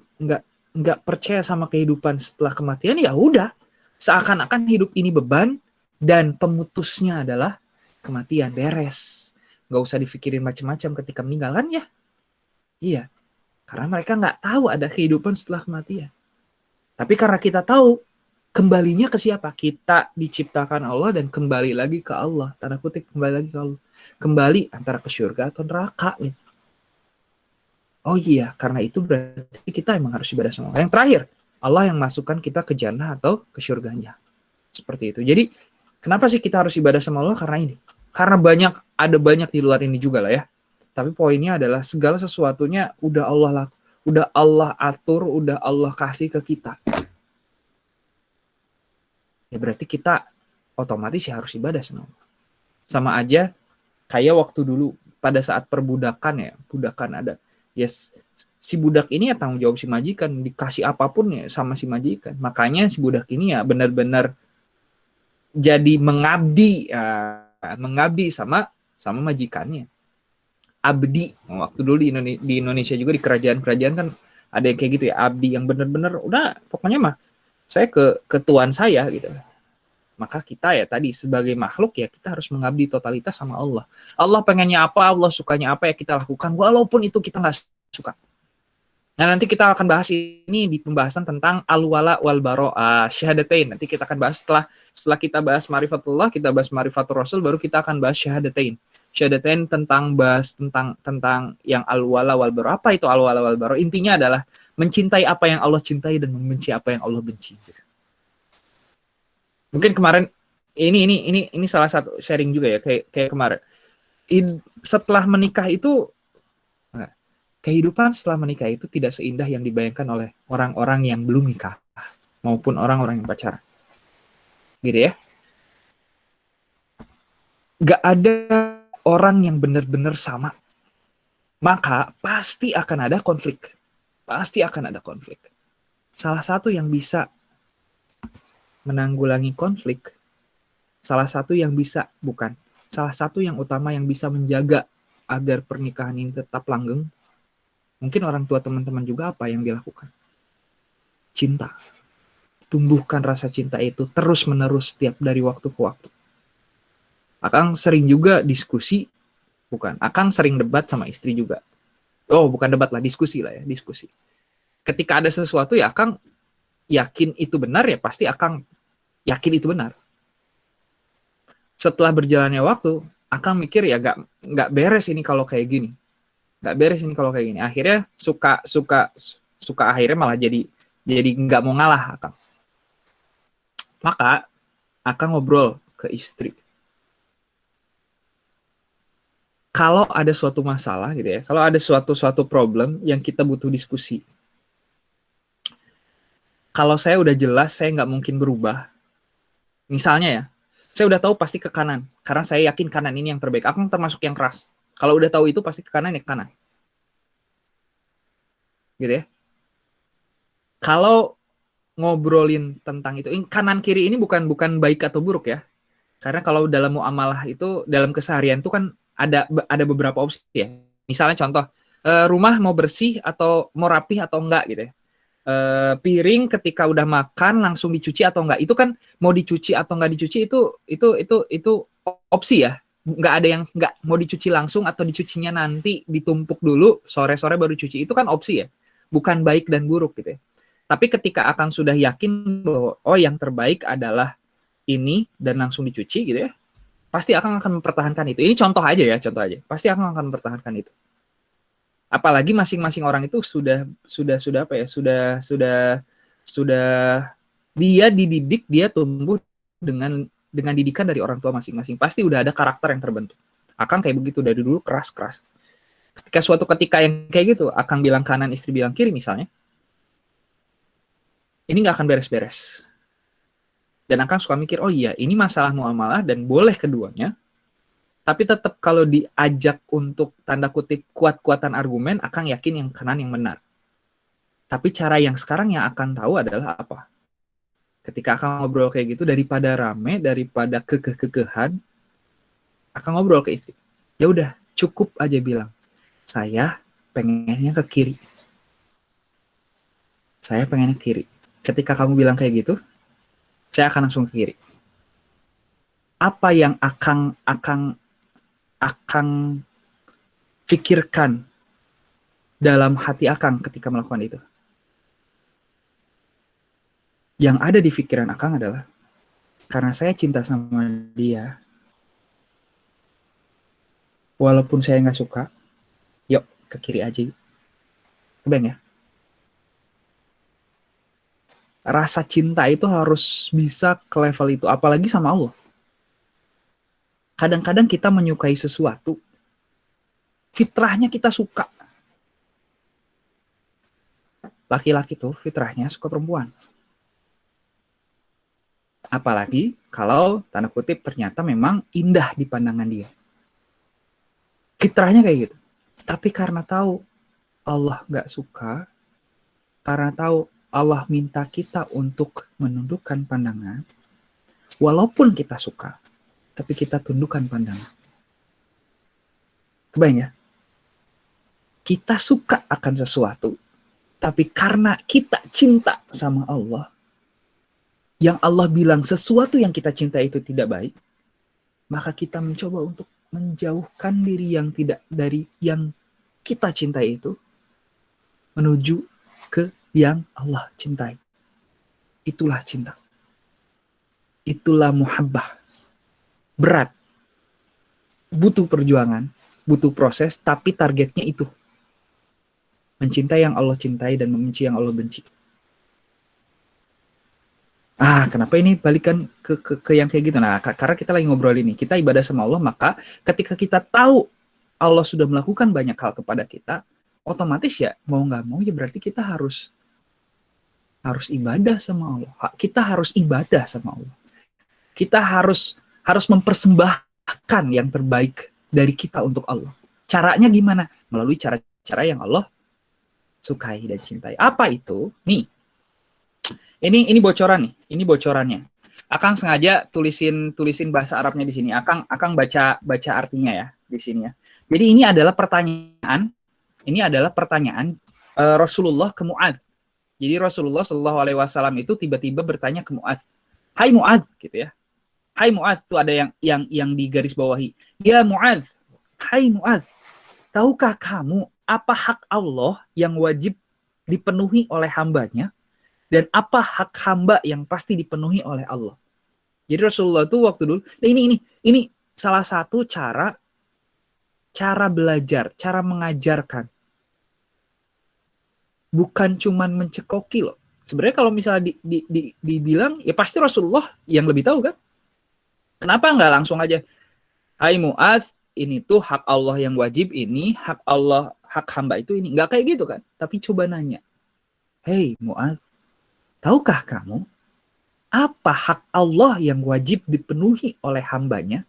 nggak percaya sama kehidupan setelah kematian, ya udah. Seakan-akan hidup ini beban dan pemutusnya adalah kematian, beres. Nggak usah dipikirin macam-macam ketika meninggal kan ya? Iya. Karena mereka nggak tahu ada kehidupan setelah kematian. Tapi karena kita tahu, kembalinya ke siapa? Kita diciptakan Allah dan kembali lagi ke Allah. Tanda kutip kembali lagi ke Allah. Kembali antara ke surga atau neraka nih. Oh iya, karena itu berarti kita emang harus ibadah sama Allah. Yang terakhir, Allah yang masukkan kita ke jannah atau ke surganya. Seperti itu. Jadi, kenapa sih kita harus ibadah sama Allah? Karena ini. Karena ada banyak di luar ini juga lah ya. Tapi poinnya adalah segala sesuatunya udah Allah atur, udah Allah kasih ke kita. ya berarti kita otomatis ya harus ibadah sama Allah. Sama aja kayak waktu dulu pada saat perbudakan ya, budakan ada. Yes, si budak ini ya tanggung jawab si majikan, dikasih apapun ya sama si majikan. Makanya si budak ini ya benar-benar jadi mengabdi, mengabdi sama majikannya. Abdi. Waktu dulu di Indonesia juga di kerajaan-kerajaan kan ada yang kayak gitu ya, abdi yang benar-benar udah pokoknya mah saya ke tuan saya gitu. Maka kita ya tadi sebagai makhluk ya kita harus mengabdi totalitas sama Allah. Allah pengennya apa, Allah sukanya apa ya kita lakukan walaupun itu kita nggak suka. Nah nanti kita akan bahas ini di pembahasan tentang al-wala wal bara, syahadatain. Nanti kita akan bahas setelah kita bahas ma'rifatullah, kita bahas ma'rifatul rasul, baru kita akan bahas syahadatain. Syahadatain tentang yang al-wala wal bara. Apa itu al-wala wal bara? Intinya adalah mencintai apa yang Allah cintai dan membenci apa yang Allah benci. Mungkin kemarin ini salah satu sharing juga ya kayak kemarin. Setelah menikah itu kehidupan setelah menikah itu tidak seindah yang dibayangkan oleh orang-orang yang belum nikah maupun orang-orang yang pacaran. Gitu ya. Gak ada orang yang benar-benar sama. Maka pasti akan ada konflik. Pasti akan ada konflik. Salah satu yang bisa menanggulangi konflik, salah satu yang utama yang bisa menjaga agar pernikahan ini tetap langgeng, mungkin orang tua teman-teman juga apa yang dilakukan? Cinta. Tumbuhkan rasa cinta itu terus-menerus setiap dari waktu ke waktu. Akang sering juga diskusi, Akang sering debat sama istri juga. Oh, bukan debat lah, diskusi lah ya, diskusi. Ketika ada sesuatu ya Akang yakin itu benar ya pasti Akang yakin itu benar. Setelah berjalannya waktu, Akang mikir ya nggak beres ini kalau kayak gini. Nggak beres ini kalau kayak gini. Akhirnya suka akhirnya malah jadi nggak mau ngalah Akang. Maka Akang ngobrol ke istri. Kalau ada suatu masalah gitu ya, kalau ada suatu problem yang kita butuh diskusi. Kalau saya udah jelas, saya nggak mungkin berubah. Misalnya ya, saya udah tahu pasti ke kanan, karena saya yakin kanan ini yang terbaik. Aku termasuk yang keras. Kalau udah tahu itu pasti ke kanan ya ke kanan. Gitu ya. Kalau ngobrolin tentang itu, kanan kiri ini bukan baik atau buruk ya. Karena kalau dalam muamalah itu, dalam keseharian itu kan ada beberapa opsi ya. Misalnya contoh, rumah mau bersih atau mau rapih atau enggak gitu ya. Piring ketika udah makan langsung dicuci atau enggak, itu kan mau dicuci atau enggak dicuci itu opsi ya. Enggak ada yang enggak mau dicuci langsung atau dicucinya nanti ditumpuk dulu sore-sore baru cuci, itu kan opsi ya, bukan baik dan buruk gitu ya. Tapi ketika Akang sudah yakin bahwa oh yang terbaik adalah ini dan langsung dicuci gitu ya, pasti Akang akan mempertahankan itu. Ini contoh aja ya, pasti Akang akan mempertahankan itu. Apalagi masing-masing orang itu sudah apa ya, sudah dia dididik, dia tumbuh dengan didikan dari orang tua masing-masing. Pasti udah ada karakter yang terbentuk. Akang kayak begitu dari dulu, keras. Ketika yang kayak gitu, Akang bilang kanan, istri bilang kiri misalnya, ini nggak akan beres-beres. Dan Akang suka mikir, oh iya, ini masalah muamalah dan boleh keduanya. Tapi tetap kalau diajak untuk tanda kutip kuat-kuatan argumen, Akang yakin yang kanan yang benar. Tapi cara yang sekarang yang Akang tahu adalah apa? Ketika Akang ngobrol kayak gitu, daripada rame, daripada kekeh-kekehan, Akang ngobrol ke istri. Ya udah, cukup aja bilang, saya pengennya ke kiri. Saya pengennya ke kiri. Ketika kamu bilang kayak gitu, saya akan langsung ke kiri. Apa yang Akang pikirkan dalam hati Akang ketika melakukan itu? Yang ada di pikiran Akang adalah, karena saya cinta sama dia, walaupun saya nggak suka, yuk ke kiri aja. Kebayang ya? Rasa cinta itu harus bisa ke level itu, apalagi sama Allah. Kadang-kadang kita menyukai sesuatu, fitrahnya kita suka. Laki-laki tuh fitrahnya suka perempuan. Apalagi kalau tanda kutip ternyata memang indah di pandangan dia. Fitrahnya kayak gitu. Tapi karena tahu Allah nggak suka, karena tahu Allah minta kita untuk menundukkan pandangan, walaupun kita suka, tapi kita tundukkan pandangan. Kebayang ya? Kita suka akan sesuatu, tapi karena kita cinta sama Allah, yang Allah bilang sesuatu yang kita cinta itu tidak baik, maka kita mencoba untuk menjauhkan diri yang tidak dari yang kita cintai itu menuju ke yang Allah cintai. Itulah cinta. Itulah muhabbah. Berat. Butuh perjuangan, butuh proses, tapi targetnya itu. Mencintai yang Allah cintai dan membenci yang Allah benci. Kenapa ini balikan ke yang kayak gitu? Nah, karena kita lagi ngobrol ini, kita ibadah sama Allah, maka ketika kita tahu Allah sudah melakukan banyak hal kepada kita, otomatis ya mau nggak mau ya berarti kita harus ibadah sama Allah. Kita harus ibadah sama Allah. Kita harus mempersembahkan yang terbaik dari kita untuk Allah. Caranya gimana? Melalui cara-cara yang Allah sukai dan cintai. Apa itu? Nih. Ini bocoran nih. Ini bocorannya. Akang sengaja tulisin bahasa Arabnya di sini. Akang baca artinya ya di sini ya. Jadi ini adalah pertanyaan Rasulullah ke Mu'adz. Jadi Rasulullah Shallallahu Alaihi Wasallam itu tiba-tiba bertanya ke Mu'adz, Hai Mu'adz, gitu ya. Hai Mu'adz, tuh ada yang di garis bawahi. Ya Mu'adz, Hai Mu'adz, tahukah kamu apa hak Allah yang wajib dipenuhi oleh hambanya dan apa hak hamba yang pasti dipenuhi oleh Allah? Jadi Rasulullah tuh waktu dulu, ini salah satu cara belajar, cara mengajarkan. Bukan cuman mencekoki loh. Sebenarnya kalau misalnya dibilang, ya pasti Rasulullah yang lebih tahu kan. Kenapa nggak langsung aja, Hai Mu'adz, ini tuh hak Allah yang wajib ini, hak Allah, hak hamba itu ini. Nggak kayak gitu kan. Tapi coba nanya, Hei Mu'adz, tahukah kamu apa hak Allah yang wajib dipenuhi oleh hambanya?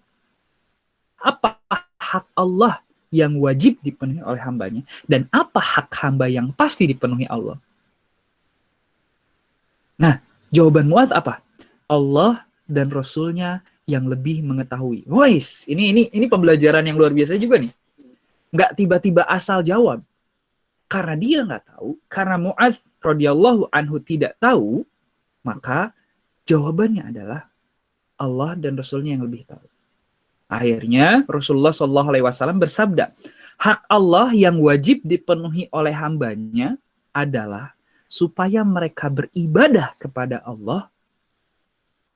Apa hak Allah yang wajib dipenuhi oleh hambanya? Dan apa hak hamba yang pasti dipenuhi Allah? Nah, jawaban Mu'adz apa? Allah dan Rasulnya yang lebih mengetahui. Wais, ini pembelajaran yang luar biasa juga nih. Nggak tiba-tiba asal jawab. Karena dia nggak tahu, karena Mu'adz radhiyallahu anhu tidak tahu, maka jawabannya adalah Allah dan Rasulnya yang lebih tahu. Akhirnya Rasulullah SAW bersabda, hak Allah yang wajib dipenuhi oleh hambanya adalah supaya mereka beribadah kepada Allah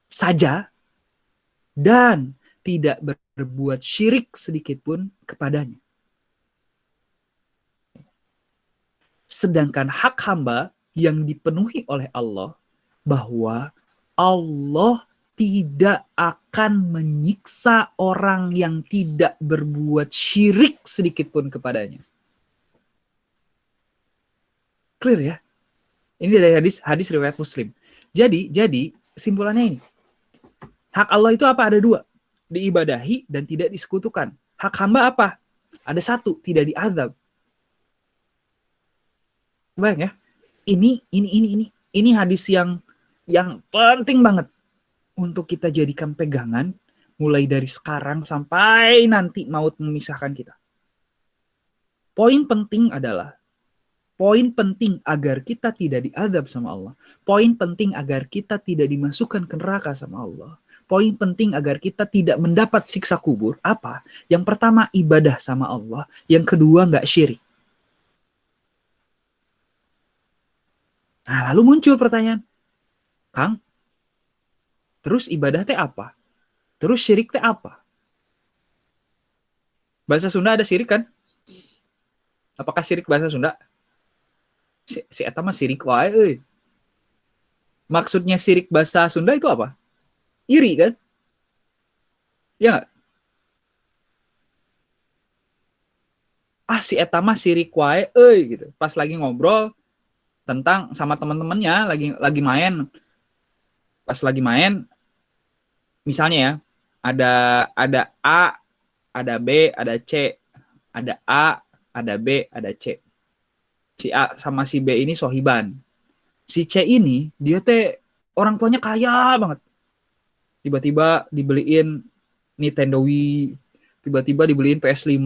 saja dan tidak berbuat syirik sedikit pun kepadanya. Sedangkan hak hamba yang dipenuhi oleh Allah, bahwa Allah tidak akan menyiksa orang yang tidak berbuat syirik sedikit pun kepadanya. Clear ya? Ini dari hadis riwayat Muslim. Jadi simpulannya ini. Hak Allah itu apa? Ada dua. Diibadahi dan tidak disekutukan. Hak hamba apa? Ada satu, tidak diazab. Bayang ya? Ini hadis yang penting banget untuk kita jadikan pegangan mulai dari sekarang sampai nanti maut memisahkan kita. Poin penting agar kita tidak diazab sama Allah. Poin penting agar kita tidak dimasukkan ke neraka sama Allah. Poin penting agar kita tidak mendapat siksa kubur. Apa? Yang pertama, ibadah sama Allah. Yang kedua, nggak syirik. Nah, lalu muncul pertanyaan, Kang, terus ibadah teh apa? Terus syirik teh apa? Bahasa Sunda ada syirik kan? Apakah syirik bahasa Sunda? Si eta mah syirik wae euy. Maksudnya syirik bahasa Sunda itu apa? Iri kan? Ya nggak? Si eta mah syirik wae euy gitu. Pas lagi ngobrol tentang sama teman-temannya lagi main. Pas lagi main misalnya ya, ada A, ada B, ada C, ada A, ada B, ada C. Si A sama si B ini sohiban. Si C ini dia teh orang tuanya kaya banget. Tiba-tiba dibeliin Nintendo Wii, tiba-tiba dibeliin PS5,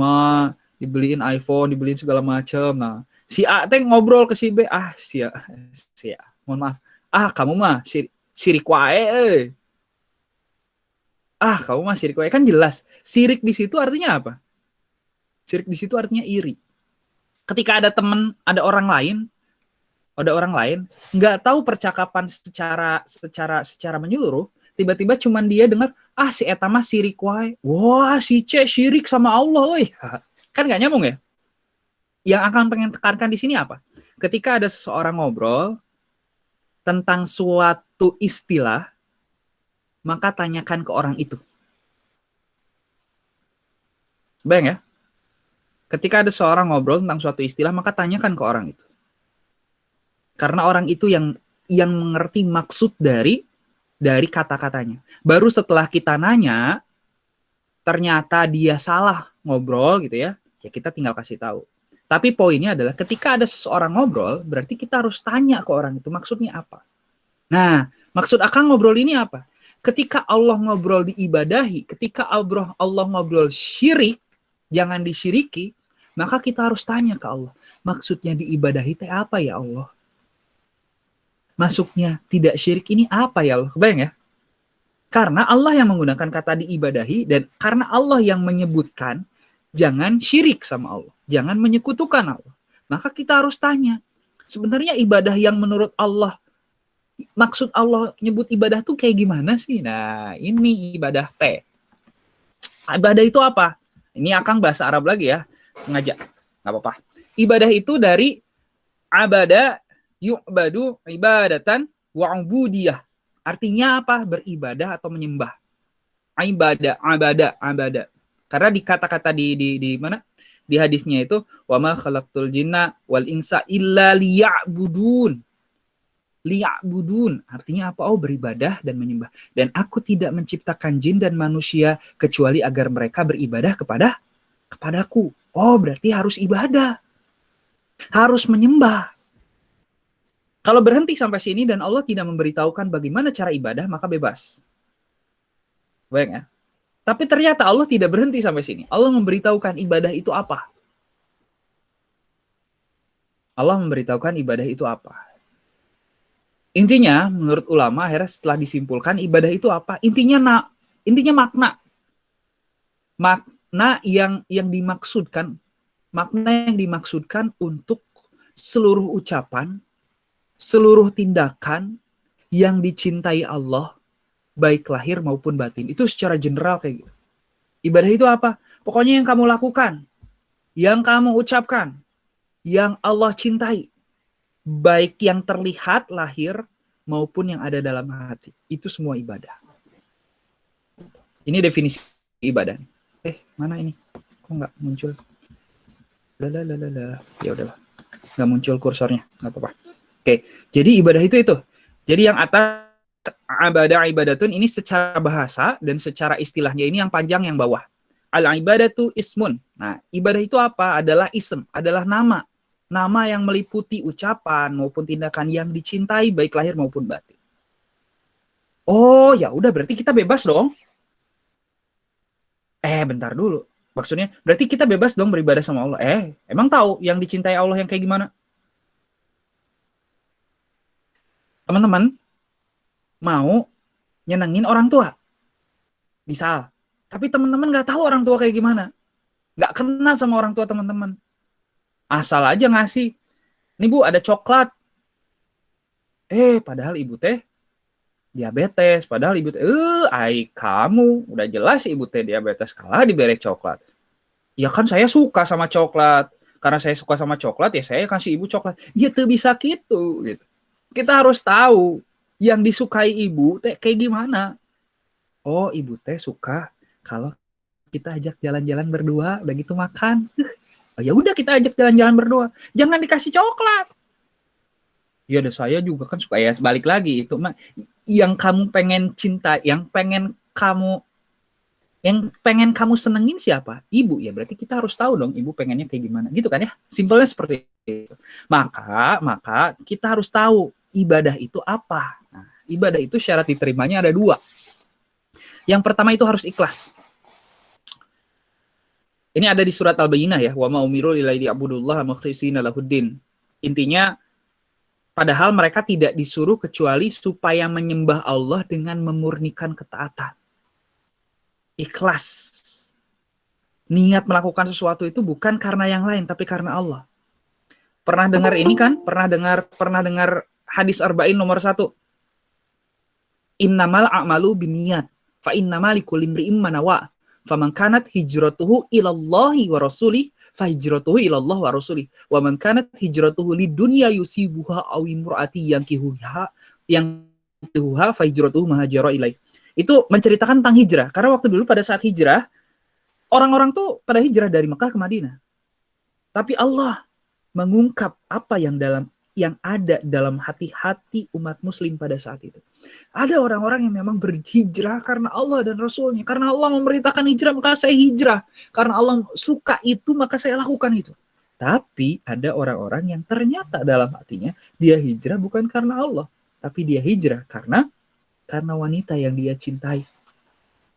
dibeliin iPhone, dibeliin segala macam. Nah, si A teh ngobrol ke si B, si A, mohon maaf. Kamu mah sirik wae. Kamu mah sirik wae. Kan jelas, sirik di situ artinya apa? Sirik di situ artinya iri. Ketika ada teman, ada orang lain nggak tahu percakapan secara menyeluruh, tiba-tiba cuman dia dengar si eta mah sirik wae. Wah, si C syirik sama Allah, woy. Kan nggak nyambung ya? Yang akan pengen tekankan di sini apa? Ketika ada seseorang ngobrol tentang suatu istilah, maka tanyakan ke orang itu. Bayang ya? Ketika ada seorang ngobrol tentang suatu istilah, maka tanyakan ke orang itu. Karena orang itu yang mengerti maksud dari kata-katanya. Baru setelah kita nanya, ternyata dia salah ngobrol gitu ya, kita tinggal kasih tahu. Tapi poinnya adalah ketika ada seseorang ngobrol, berarti kita harus tanya ke orang itu maksudnya apa. Nah, maksud Akang ngobrol ini apa? Ketika Allah ngobrol diibadahi, ketika Allah ngobrol syirik, jangan disyiriki, maka kita harus tanya ke Allah. Maksudnya diibadahi teh apa ya Allah? Masuknya tidak syirik ini apa ya Allah? Kebayang ya? Karena Allah yang menggunakan kata diibadahi dan karena Allah yang menyebutkan jangan syirik sama Allah. Jangan menyekutukan Allah. Maka kita harus tanya. Sebenarnya ibadah yang menurut Allah, maksud Allah nyebut ibadah tuh kayak gimana sih? Nah, ini ibadah teh. Ibadah itu apa? Ini Akang bahasa Arab lagi ya. Sengaja. Nggak apa-apa. Ibadah itu dari abada yu'badu ibadatan wa'ubudiyah. Artinya apa? Beribadah atau menyembah. Abada. Karena di kata-kata di mana? Di hadisnya itu wa ma khalaqtul jinna wal insa illa liya'budun. Liya'budun. Artinya apa? Beribadah dan menyembah. Dan aku tidak menciptakan jin dan manusia kecuali agar mereka beribadah kepadaku. Berarti harus ibadah. Harus menyembah. Kalau berhenti sampai sini dan Allah tidak memberitahukan bagaimana cara ibadah, maka bebas. Baik ya. Tapi ternyata Allah tidak berhenti sampai sini. Allah memberitahukan ibadah itu apa. Allah memberitahukan ibadah itu apa. Intinya, menurut ulama, akhirnya setelah disimpulkan ibadah itu apa? Intinya makna. Makna yang dimaksudkan. Makna yang dimaksudkan untuk seluruh ucapan, seluruh tindakan yang dicintai Allah, baik lahir maupun batin. Itu secara general kayak gitu. Ibadah itu apa? Pokoknya yang kamu lakukan, yang kamu ucapkan, yang Allah cintai, baik yang terlihat lahir maupun yang ada dalam hati. Itu semua ibadah. Ini definisi ibadah. Mana ini? Kok nggak muncul? Ya udahlah. Nggak muncul kursornya. Nggak apa-apa. Oke, jadi ibadah itu. Jadi yang atas ibadatun ini secara bahasa dan secara istilahnya ini yang panjang yang bawah. Al-ibadatu ismun. Nah, ibadah itu apa? Adalah ism, adalah nama. Nama yang meliputi ucapan maupun tindakan yang dicintai baik lahir maupun batin. Ya udah berarti kita bebas dong. Bentar dulu. Maksudnya berarti kita bebas dong beribadah sama Allah. Emang tahu yang dicintai Allah yang kayak gimana? Teman-teman mau nyenengin orang tua. Misal. Tapi teman-teman nggak tahu orang tua kayak gimana. Nggak kenal sama orang tua teman-teman. Asal aja ngasih. Nih Bu, ada coklat. Padahal ibu teh diabetes. Padahal ibu teh, kamu. Udah jelas ibu teh diabetes. Kalah diberi coklat. Ya kan saya suka sama coklat. Karena saya suka sama coklat, ya saya kasih ibu coklat. Ya tuh bisa gitu. Kita harus tahu yang disukai ibu teh kayak gimana. Ibu teh suka kalau kita ajak jalan-jalan berdua, udah gitu makan. Ya udah kita ajak jalan-jalan berdua. Jangan dikasih coklat. Ya udah saya juga kan suka, ya balik lagi itu mah yang kamu pengen cinta, yang pengen pengen kamu senengin siapa? Ibu ya, berarti kita harus tahu dong ibu pengennya kayak gimana. Gitu kan ya? Simpelnya seperti itu. Maka kita harus tahu ibadah itu apa. Nah, ibadah itu syarat diterimanya ada 2. Yang pertama itu harus ikhlas. Ini ada di surat Al-Bayyinah ya, wa ma umiru illa liya'budullaha mukhlishina lahuddin. Intinya padahal mereka tidak disuruh kecuali supaya menyembah Allah dengan memurnikan ketaatan. Ikhlas. Niat melakukan sesuatu itu bukan karena yang lain tapi karena Allah. Pernah dengar ini kan? Pernah dengar hadis arba'in nomor 1. Innamal a'malu binniyat fa innamal likulli imri'in ma nawa. Faman kanat hijratuhu ilallahi wa rasulih fa hijratuhu ilallah wa rasulih. Wa man kanat hijratuhu lidunya yusibuha aw imraati yankihuha fa hijratuhu mahajara ilaih. Itu menceritakan tentang hijrah. Karena waktu dulu pada saat hijrah, orang-orang tuh pada hijrah dari Mekah ke Madinah. Tapi Allah mengungkap apa yang ada dalam hati-hati umat muslim pada saat itu. Ada orang-orang yang memang berhijrah karena Allah dan Rasulnya. Karena Allah memerintahkan hijrah, maka saya hijrah. Karena Allah suka itu, maka saya lakukan itu. Tapi ada orang-orang yang ternyata dalam hatinya, dia hijrah bukan karena Allah. Tapi dia hijrah karena wanita yang dia cintai.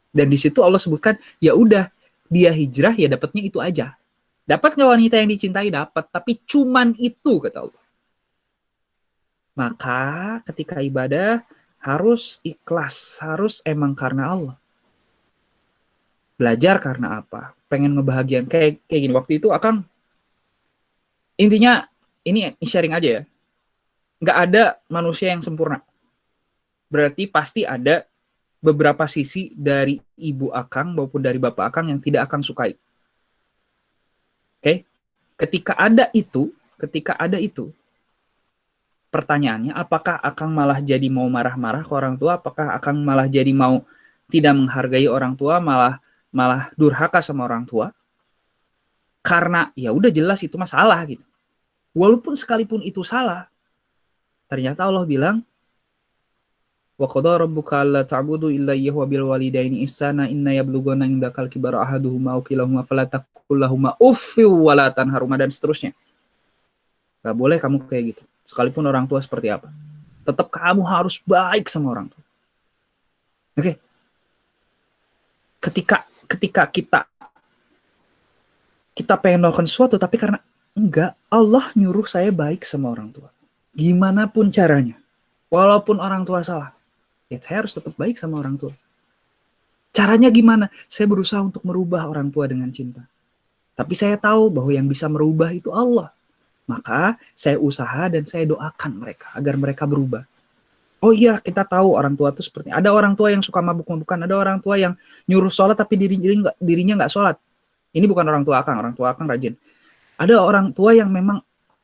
Dan di situ Allah sebutkan, ya udah, dia hijrah, ya dapatnya itu aja. Dapat nggak wanita yang dicintai? Dapat. Tapi cuman itu, kata Allah. Maka ketika ibadah harus ikhlas, harus emang karena Allah. Belajar karena apa? Pengen ngebahagiain kayak gini. Waktu itu akan intinya ini sharing aja ya. Nggak ada manusia yang sempurna. Berarti pasti ada beberapa sisi dari ibu Akang maupun dari bapak Akang yang tidak Akang sukai. Oke? Ketika ada itu, pertanyaannya, apakah Akang malah jadi mau marah-marah ke orang tua? Apakah Akang malah jadi mau tidak menghargai orang tua, malah durhaka sama orang tua? Karena ya udah jelas itu masalah gitu. Walaupun sekalipun itu salah, ternyata Allah bilang, wa qadara rabbuka alla ta'budu illa iyyahu wa bil walidaini ihsana inna yablughana indakal kibara ahaduhuma aw kilahuma fala taqul lahumu uff wa la tanharhuma, dan seterusnya. Gak boleh kamu kayak gitu. Sekalipun orang tua seperti apa. Tetap kamu harus baik sama orang tua. Oke. Ketika kita pengen melakukan sesuatu, tapi karena enggak, Allah nyuruh saya baik sama orang tua. Gimana pun caranya. Walaupun orang tua salah. Ya saya harus tetap baik sama orang tua. Caranya gimana? Saya berusaha untuk merubah orang tua dengan cinta. Tapi saya tahu bahwa yang bisa merubah itu Allah. Maka saya usaha dan saya doakan mereka agar mereka berubah. Oh iya, kita tahu orang tua itu seperti ada orang tua yang suka mabuk-mabukan, ada orang tua yang nyuruh sholat tapi dirinya nggak sholat. Ini bukan orang tua Akang rajin. Ada orang tua yang memang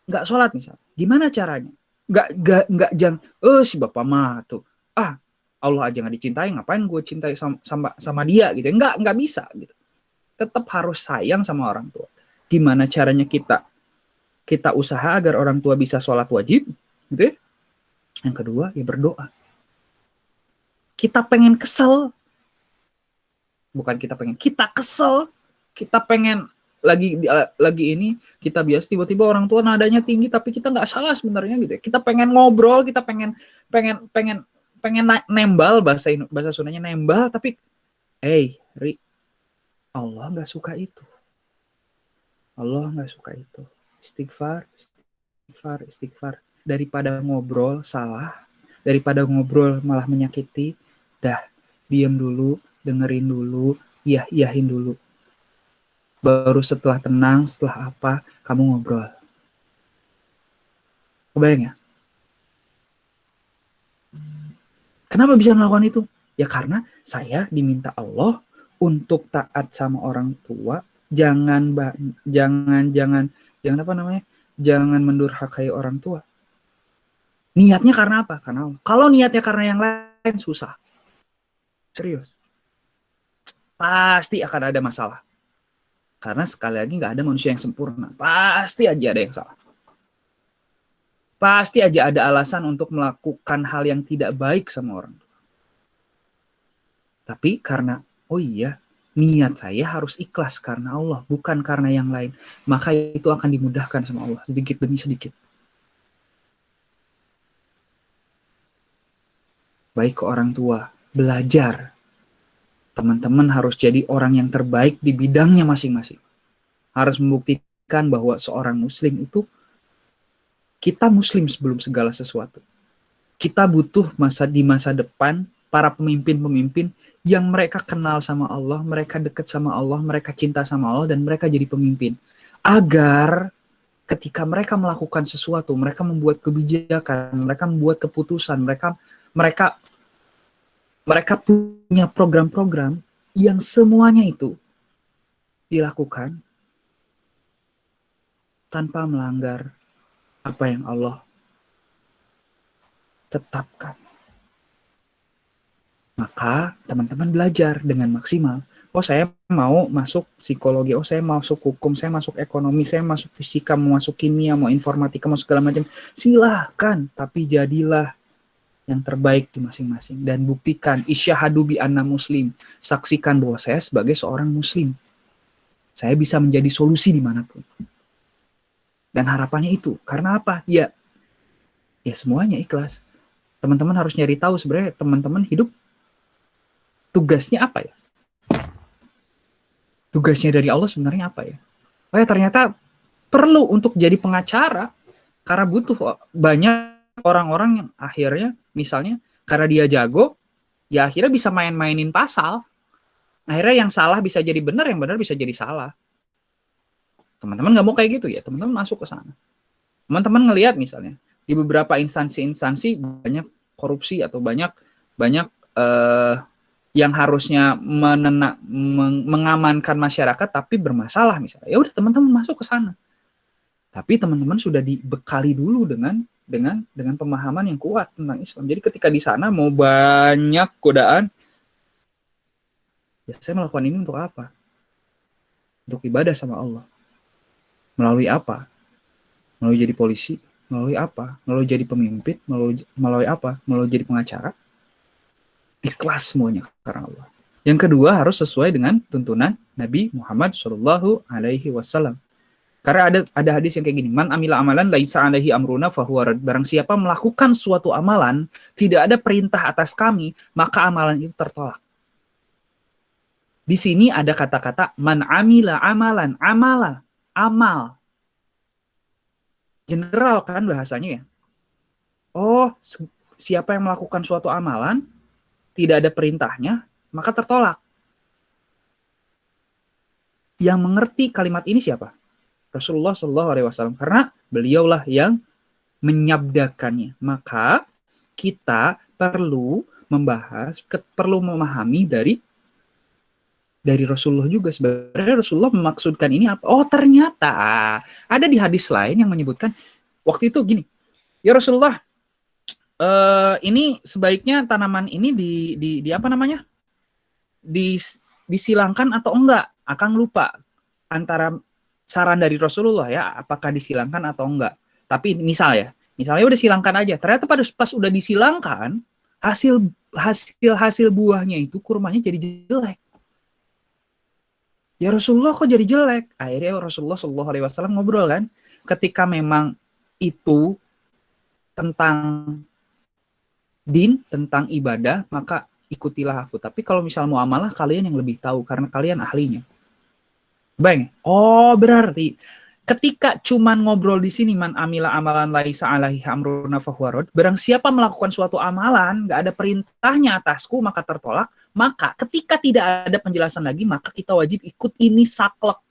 nggak sholat misal. Gimana caranya? Nggak jangan, si bapak mah tuh, Allah aja nggak dicintai, ngapain gue cintai sama dia gitu? Nggak bisa gitu. Tetap harus sayang sama orang tua. Gimana caranya kita usaha agar orang tua bisa sholat wajib, gitu ya. Yang kedua, ya berdoa. Kita pengen kesel, bukan kita kesel, kita pengen lagi ini, kita biasa tiba-tiba orang tua nadanya tinggi, tapi kita nggak salah sebenarnya gitu ya. Kita pengen ngobrol, kita pengen nembal, bahasa Sundanya nembal, tapi, Ri, Allah nggak suka itu. Allah nggak suka itu. Istighfar. Daripada ngobrol salah, daripada ngobrol malah menyakiti, dah diam dulu, dengerin dulu, iyahin dulu. Baru setelah tenang, setelah apa, kamu ngobrol. Kebayang ya? Kenapa bisa melakukan itu? Ya karena saya diminta Allah untuk taat sama orang tua, jangan mendurhakai orang tua. Niatnya karena apa? Karena Allah. Kalau niatnya karena yang lain susah. Serius. Pasti akan ada masalah. Karena sekali lagi nggak ada manusia yang sempurna. Pasti aja ada yang salah. Pasti aja ada alasan untuk melakukan hal yang tidak baik sama orang tua. Tapi karena, oh iya, niat saya harus ikhlas karena Allah, bukan karena yang lain. Maka itu akan dimudahkan sama Allah, sedikit demi sedikit. Baik ke orang tua, belajar. Teman-teman harus jadi orang yang terbaik di bidangnya masing-masing. Harus membuktikan bahwa seorang muslim itu, kita muslim sebelum segala sesuatu. Kita butuh di masa depan para pemimpin-pemimpin yang mereka kenal sama Allah, mereka dekat sama Allah, mereka cinta sama Allah, dan mereka jadi pemimpin. Agar ketika mereka melakukan sesuatu, mereka membuat kebijakan, mereka membuat keputusan, mereka punya program-program yang semuanya itu dilakukan tanpa melanggar apa yang Allah tetapkan. Maka teman-teman belajar dengan maksimal. Oh, saya mau masuk psikologi, oh saya masuk hukum, saya masuk ekonomi, saya masuk fisika, mau masuk kimia, mau informatika, mau segala macam. Silahkan, tapi jadilah yang terbaik di masing-masing. Dan buktikan, isyahadu bi anna muslim. Saksikan bahwa saya sebagai seorang muslim. Saya bisa menjadi solusi dimanapun. Dan harapannya itu. Karena apa? Ya semuanya ikhlas. Teman-teman harus nyari tahu sebenarnya teman-teman hidup tugasnya apa ya? Tugasnya dari Allah sebenarnya apa ya? Oh ya, ternyata perlu untuk jadi pengacara. Karena butuh banyak orang-orang yang akhirnya, misalnya, karena dia jago, ya akhirnya bisa main-mainin pasal. Akhirnya yang salah bisa jadi benar, yang benar bisa jadi salah. Teman-teman nggak mau kayak gitu ya, teman-teman masuk ke sana. Teman-teman ngelihat misalnya, di beberapa instansi-instansi banyak korupsi atau banyak yang harusnya mengamankan masyarakat tapi bermasalah misalnya. Ya udah teman-teman masuk ke sana. Tapi teman-teman sudah dibekali dulu dengan pemahaman yang kuat tentang Islam. Jadi ketika di sana mau banyak godaan, ya saya melakukan ini untuk apa? Untuk ibadah sama Allah. Melalui apa? Melalui jadi polisi, melalui apa? Melalui jadi pemimpin, melalui apa? Melalui jadi pengacara. Ikhlas semuanya karena Allah. Yang kedua harus sesuai dengan tuntunan Nabi Muhammad SAW. Karena ada hadis yang kayak gini, man amila amalan laisa alaihi amruna fahuwa rad. Barang siapa melakukan suatu amalan, tidak ada perintah atas kami, maka amalan itu tertolak. Di sini ada kata-kata man amila amalan, amal. General kan bahasanya ya. Oh, siapa yang melakukan suatu amalan, tidak ada perintahnya, maka tertolak. Yang mengerti kalimat ini siapa? Rasulullah SAW, karena beliaulah yang menyabdakannya. Maka kita perlu membahas, perlu memahami dari Rasulullah juga. Sebenarnya Rasulullah memaksudkan ini apa? Oh, ternyata ada di hadis lain yang menyebutkan waktu itu gini, ya Rasulullah, ini sebaiknya tanaman ini di apa namanya? Disilangkan atau enggak? Akang lupa antara saran dari Rasulullah ya, apakah disilangkan atau enggak. Tapi misalnya udah silangkan aja. Ternyata pas udah disilangkan, hasil buahnya itu kurmanya jadi jelek. Ya Rasulullah kok jadi jelek? Akhirnya Rasulullah SAW ngobrol kan, ketika memang itu tentang din, tentang ibadah, maka ikutilah aku. Tapi kalau misal mau amalah, kalian yang lebih tahu karena kalian ahlinya. Bang, oh berarti ketika cuman ngobrol di sini man amila amalan laisa alaihi amruna fahuwa rad, barang siapa melakukan suatu amalan nggak ada perintahnya atasku maka tertolak, maka ketika tidak ada penjelasan lagi maka kita wajib ikut ini saklek.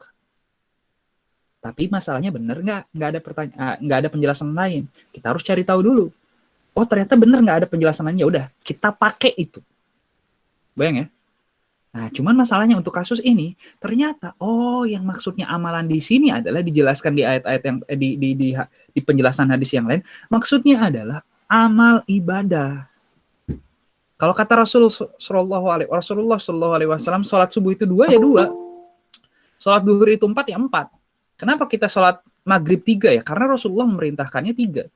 Tapi masalahnya benar nggak ada pertanyaan, nggak ada penjelasan lain. Kita harus cari tahu dulu. Oh ternyata benar nggak ada penjelasan lainnya, udah kita pakai itu. Bayang ya. Nah, cuman masalahnya untuk kasus ini, ternyata yang maksudnya amalan di sini adalah dijelaskan di ayat-ayat yang di penjelasan hadis yang lain, maksudnya adalah amal ibadah. Kalau kata Rasulullah SAW, sholat subuh itu 2 ya 2. Sholat duhur itu 4 ya 4. Kenapa kita sholat maghrib 3 ya? Karena Rasulullah memerintahkannya 3.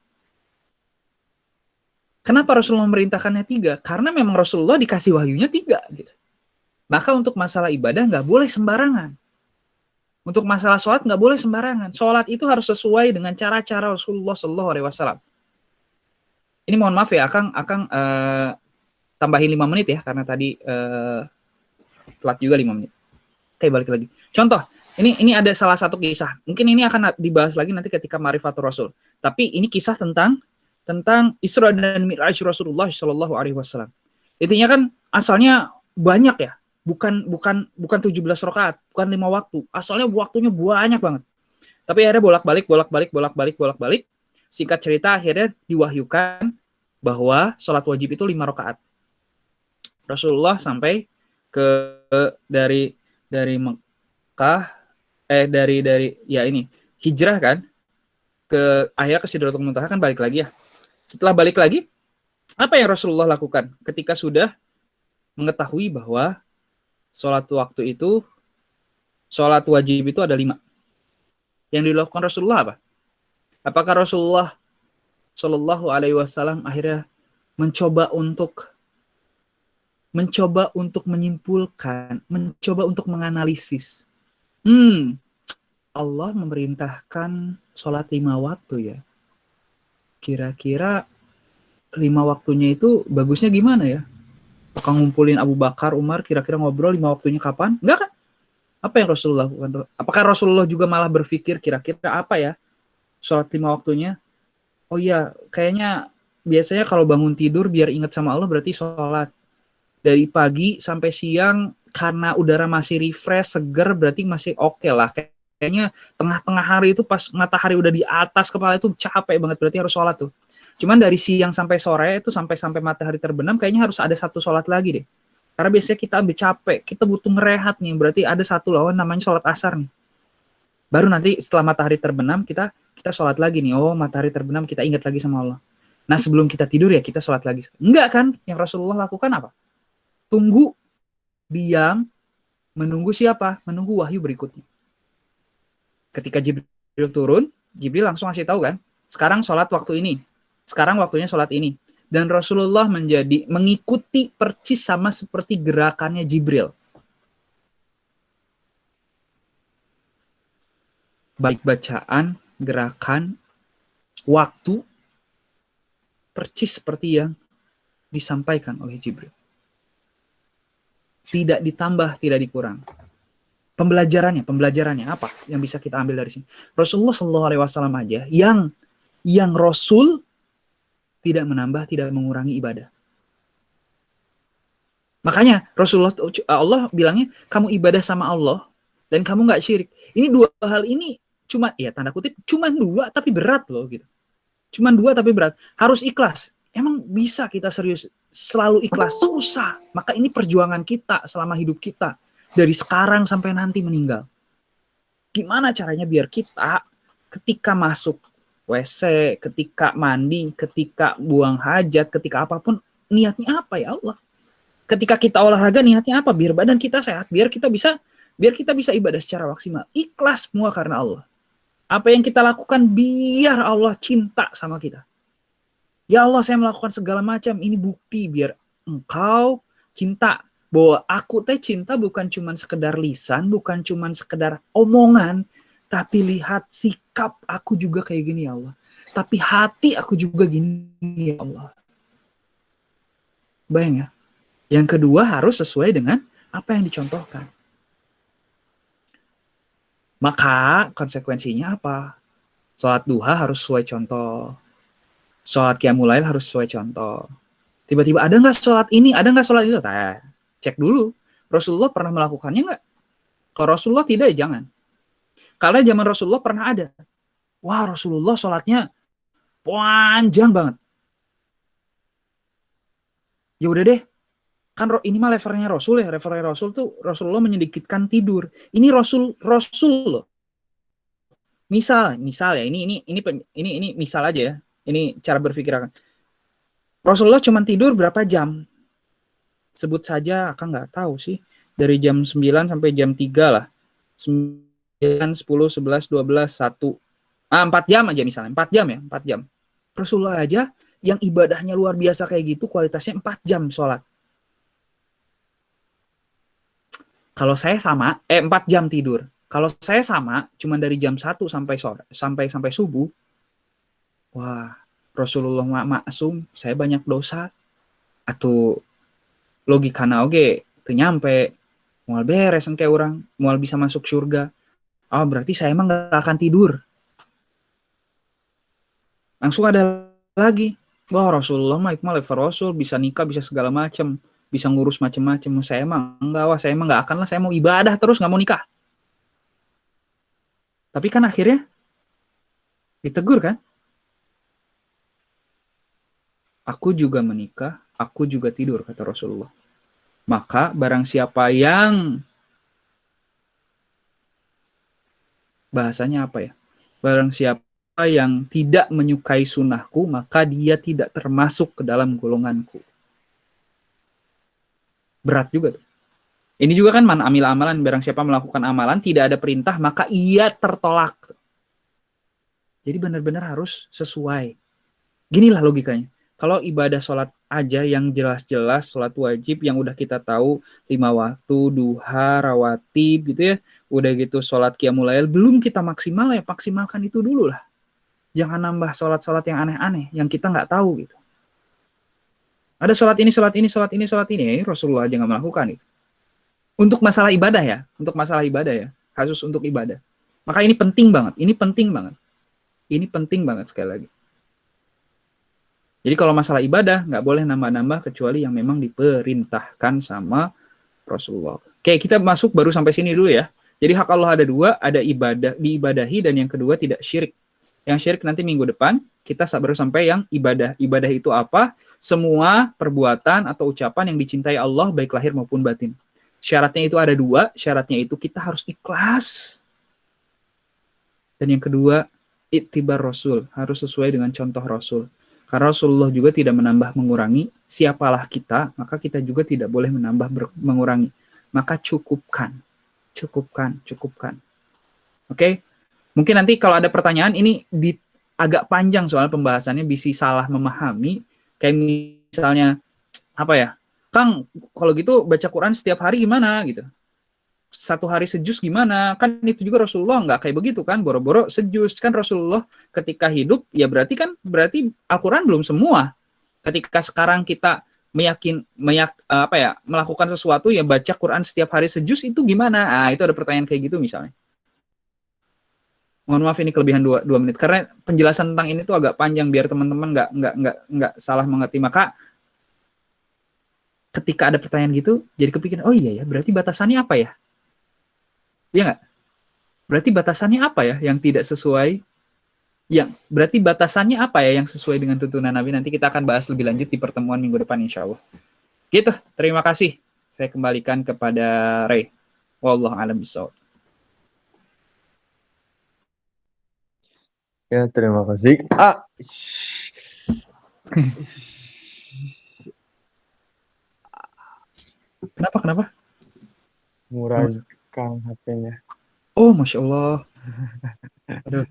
Kenapa Rasulullah memerintahkannya 3? Karena memang Rasulullah dikasih wahyunya 3 gitu. Maka untuk masalah ibadah nggak boleh sembarangan. Untuk masalah sholat nggak boleh sembarangan. Sholat itu harus sesuai dengan cara-cara Rasulullah SAW. Ini mohon maaf ya, Akang tambahin 5 menit ya, karena tadi telat juga 5 menit. Oke, balik lagi. Contoh, ini ada salah satu kisah. Mungkin ini akan dibahas lagi nanti ketika Ma'rifatul Rasul. Tapi ini kisah tentang Isra dan Mi'raj Rasulullah SAW. Intinya kan asalnya banyak ya. Bukan 17 rakaat, bukan 5 waktu. Asalnya waktunya banyak banget. Tapi akhirnya bolak-balik. Singkat cerita akhirnya diwahyukan bahwa sholat wajib itu 5 rakaat. Rasulullah sampai ke dari Mekah dari hijrah kan, ke akhirnya ke Sidratul Muntaha kan, balik lagi ya. Setelah balik lagi, apa yang Rasulullah lakukan ketika sudah mengetahui bahwa sholat wajib itu ada 5? Yang dilakukan Rasulullah apa? Apakah Rasulullah Shallallahu Alaihi Wasallam akhirnya mencoba untuk menyimpulkan, mencoba untuk menganalisis? Allah memerintahkan sholat 5 waktu ya. Kira-kira 5 waktunya itu bagusnya gimana ya? Apakah ngumpulin Abu Bakar, Umar, kira-kira ngobrol 5 waktunya kapan? Enggak kan? Apa yang Rasulullah lakukan? Apakah Rasulullah juga malah berpikir kira-kira apa ya sholat 5 waktunya? Oh iya, kayaknya biasanya kalau bangun tidur biar ingat sama Allah berarti sholat. Dari pagi sampai siang karena udara masih refresh, seger, berarti masih oke lah. Kayaknya tengah-tengah hari itu pas matahari udah di atas kepala itu capek banget, berarti harus sholat tuh. Cuman dari siang sampai sore itu sampai matahari terbenam kayaknya harus ada satu sholat lagi deh. Karena biasanya kita ambil capek, kita butuh ngerehat nih, berarti ada satu lawan namanya sholat asar nih. Baru nanti setelah matahari terbenam kita sholat lagi nih. Oh, matahari terbenam kita ingat lagi sama Allah. Nah, sebelum kita tidur ya kita sholat lagi. Enggak kan? Yang Rasulullah lakukan apa? Tunggu, diam, menunggu siapa? Menunggu wahyu berikutnya. Ketika Jibril turun, Jibril langsung ngasih tahu kan, sekarang sholat waktu ini, sekarang waktunya sholat ini. Dan Rasulullah mengikuti persis sama seperti gerakannya Jibril. Baik bacaan, gerakan, waktu, persis seperti yang disampaikan oleh Jibril. Tidak ditambah, tidak dikurang. Pembelajarannya apa yang bisa kita ambil dari sini? Rasulullah SAW aja yang Rasul tidak menambah, tidak mengurangi ibadah. Makanya Allah bilangnya kamu ibadah sama Allah dan kamu nggak syirik. Ini 2 hal ini cuma ya tanda kutip cuma 2 tapi berat loh gitu. Cuma 2 tapi berat. Harus ikhlas. Emang bisa kita serius selalu ikhlas? Susah. Maka ini perjuangan kita selama hidup kita. Dari sekarang sampai nanti meninggal. Gimana caranya biar kita ketika masuk WC, ketika mandi, ketika buang hajat, ketika apapun, niatnya apa ya Allah? Ketika kita olahraga, niatnya apa? Biar badan kita sehat, biar kita bisa ibadah secara maksimal. Ikhlas semua karena Allah. Apa yang kita lakukan biar Allah cinta sama kita. Ya Allah, saya melakukan segala macam. Ini bukti biar Engkau cinta. Bahwa aku cinta bukan cuma sekedar lisan, bukan cuma sekedar omongan, tapi lihat sikap aku juga kayak gini ya Allah. Tapi hati aku juga gini ya Allah. Bayang ya. Yang kedua harus sesuai dengan apa yang dicontohkan. Maka konsekuensinya apa? Sholat duha harus sesuai contoh. Sholat qiyamul lail harus sesuai contoh. Tiba-tiba ada nggak sholat ini, ada nggak sholat itu? Cek dulu. Rasulullah pernah melakukannya nggak? Kalau Rasulullah tidak, ya jangan. Karena zaman Rasulullah pernah ada. Wah, Rasulullah sholatnya panjang banget. Ya udah deh. Kan ini mah levelnya Rasul ya. Levelnya Rasul tuh Rasulullah menyedikitkan tidur. Ini Rasul loh. Misal ya, ini misal aja ya. Ini cara berpikir akan. Rasulullah cuma tidur berapa jam? Sebut saja, Akang nggak tahu sih. Dari jam 9 sampai jam 3 lah. 9, 10, 11, 12, 1. 4 jam aja misalnya. 4 jam ya, 4 jam. Rasulullah aja yang ibadahnya luar biasa kayak gitu, kualitasnya 4 jam sholat. Kalau saya sama, 4 jam tidur. Kalau saya sama, cuma dari jam 1 sampai sore, sampai subuh. Wah, Rasulullah maksum, saya banyak dosa. Atau logikana oge teu nyampe. Moal beres engke orang, moal bisa masuk surga. Oh, berarti saya emang gak akan tidur. Langsung ada lagi. Wah, Rasulullah mah ikmal level Rasul, bisa nikah, bisa segala macam, bisa ngurus macam-macam. Saya emang enggak, wah saya emang enggak akan lah, saya mau ibadah terus, nggak mau nikah. Tapi kan akhirnya ditegur kan? Aku juga menikah, aku juga tidur, kata Rasulullah. Maka barang siapa yang, bahasanya apa ya? Barang siapa yang tidak menyukai sunnahku, maka dia tidak termasuk ke dalam golonganku. Berat juga tuh. Ini juga kan man amil amalan, barang siapa melakukan amalan, tidak ada perintah, maka ia tertolak. Jadi benar-benar harus sesuai. Ginilah logikanya. Kalau ibadah sholat aja yang jelas-jelas, sholat wajib yang udah kita tahu, 5 waktu, duha, rawatib gitu ya, udah gitu sholat qiyamul lail, belum kita maksimal ya, maksimalkan itu dulu lah. Jangan nambah sholat-sholat yang aneh-aneh, yang kita nggak tahu gitu. Ada sholat ini, sholat ini, sholat ini, sholat ini, Rasulullah aja nggak melakukan itu. Untuk masalah ibadah ya, untuk masalah ibadah ya, kasus untuk ibadah. Maka ini penting banget, ini penting banget. Ini penting banget sekali lagi. Jadi kalau masalah ibadah, nggak boleh nambah-nambah kecuali yang memang diperintahkan sama Rasulullah. Oke, kita masuk baru sampai sini dulu ya. Jadi hak Allah ada dua, ada ibadah, diibadahi, dan yang kedua tidak syirik. Yang syirik nanti minggu depan, kita baru sampai yang ibadah. Ibadah itu apa? Semua perbuatan atau ucapan yang dicintai Allah, baik lahir maupun batin. Syaratnya itu ada dua, syaratnya itu kita harus ikhlas. Dan yang kedua, ittibar Rasul, harus sesuai dengan contoh Rasul. Karena Rasulullah juga tidak menambah mengurangi, siapalah kita, maka kita juga tidak boleh menambah mengurangi. Maka cukupkan. Cukupkan, cukupkan. Oke? Mungkin nanti kalau ada pertanyaan, ini agak panjang soal pembahasannya, bisa salah memahami. Kayak misalnya, apa ya, Kang, kalau gitu baca Quran setiap hari gimana gitu. 1 hari sejus gimana? Kan itu juga Rasulullah nggak kayak begitu kan, boro-boro sejus. Kan Rasulullah ketika hidup, ya berarti Al-Quran belum semua. Ketika sekarang kita melakukan sesuatu, ya baca Quran setiap hari sejus itu gimana? Ah, itu ada pertanyaan kayak gitu misalnya. Mohon maaf ini kelebihan 2 menit karena penjelasan tentang ini tuh agak panjang biar teman-teman nggak salah mengerti. Maka ketika ada pertanyaan gitu, jadi kepikiran, oh iya ya, berarti batasannya apa ya? Iya nggak? Berarti batasannya apa ya yang tidak sesuai? Berarti batasannya apa ya yang sesuai dengan tuntunan Nabi? Nanti kita akan bahas lebih lanjut di pertemuan minggu depan insya Allah. Gitu, terima kasih. Saya kembalikan kepada Ray. Wallahu a'lam bishawab. Ya, terima kasih. Kenapa? Murahkan HP-nya. Oh, Masya Allah. Aduh.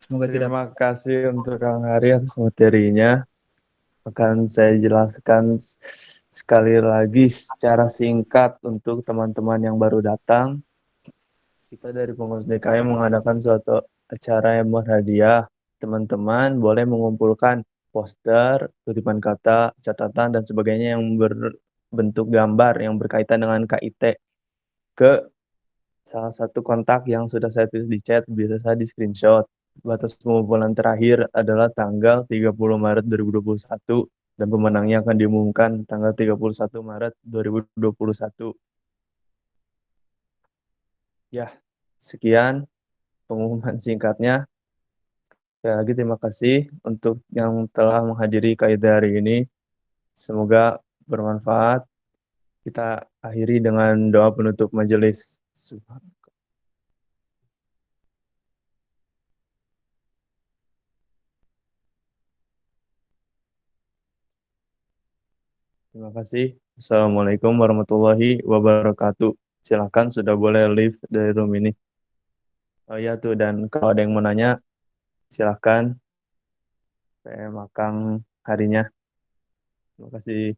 Semoga Terima kasih untuk Kang Hari atas materinya. Akan saya jelaskan sekali lagi secara singkat untuk teman-teman yang baru datang. Kita dari pengurus DKM mengadakan suatu acara yang berhadiah. Teman-teman boleh mengumpulkan poster, kutipan kata, catatan, dan sebagainya yang berbentuk gambar yang berkaitan dengan KIT ke salah satu kontak yang sudah saya tulis di chat, bisa saya di screenshot. Batas pengumpulan terakhir adalah tanggal 30 Maret 2021 dan pemenangnya akan diumumkan tanggal 31 Maret 2021. Ya, sekian pengumuman singkatnya. Sekali lagi terima kasih untuk yang telah menghadiri kaidah hari ini. Semoga bermanfaat. Kita akhiri dengan doa penutup majelis. Terima kasih. Assalamualaikum warahmatullahi wabarakatuh. Silakan sudah boleh leave dari room ini. Oh ya tuh, dan kalau ada yang mau nanya, silakan. Saya makan harinya. Terima kasih.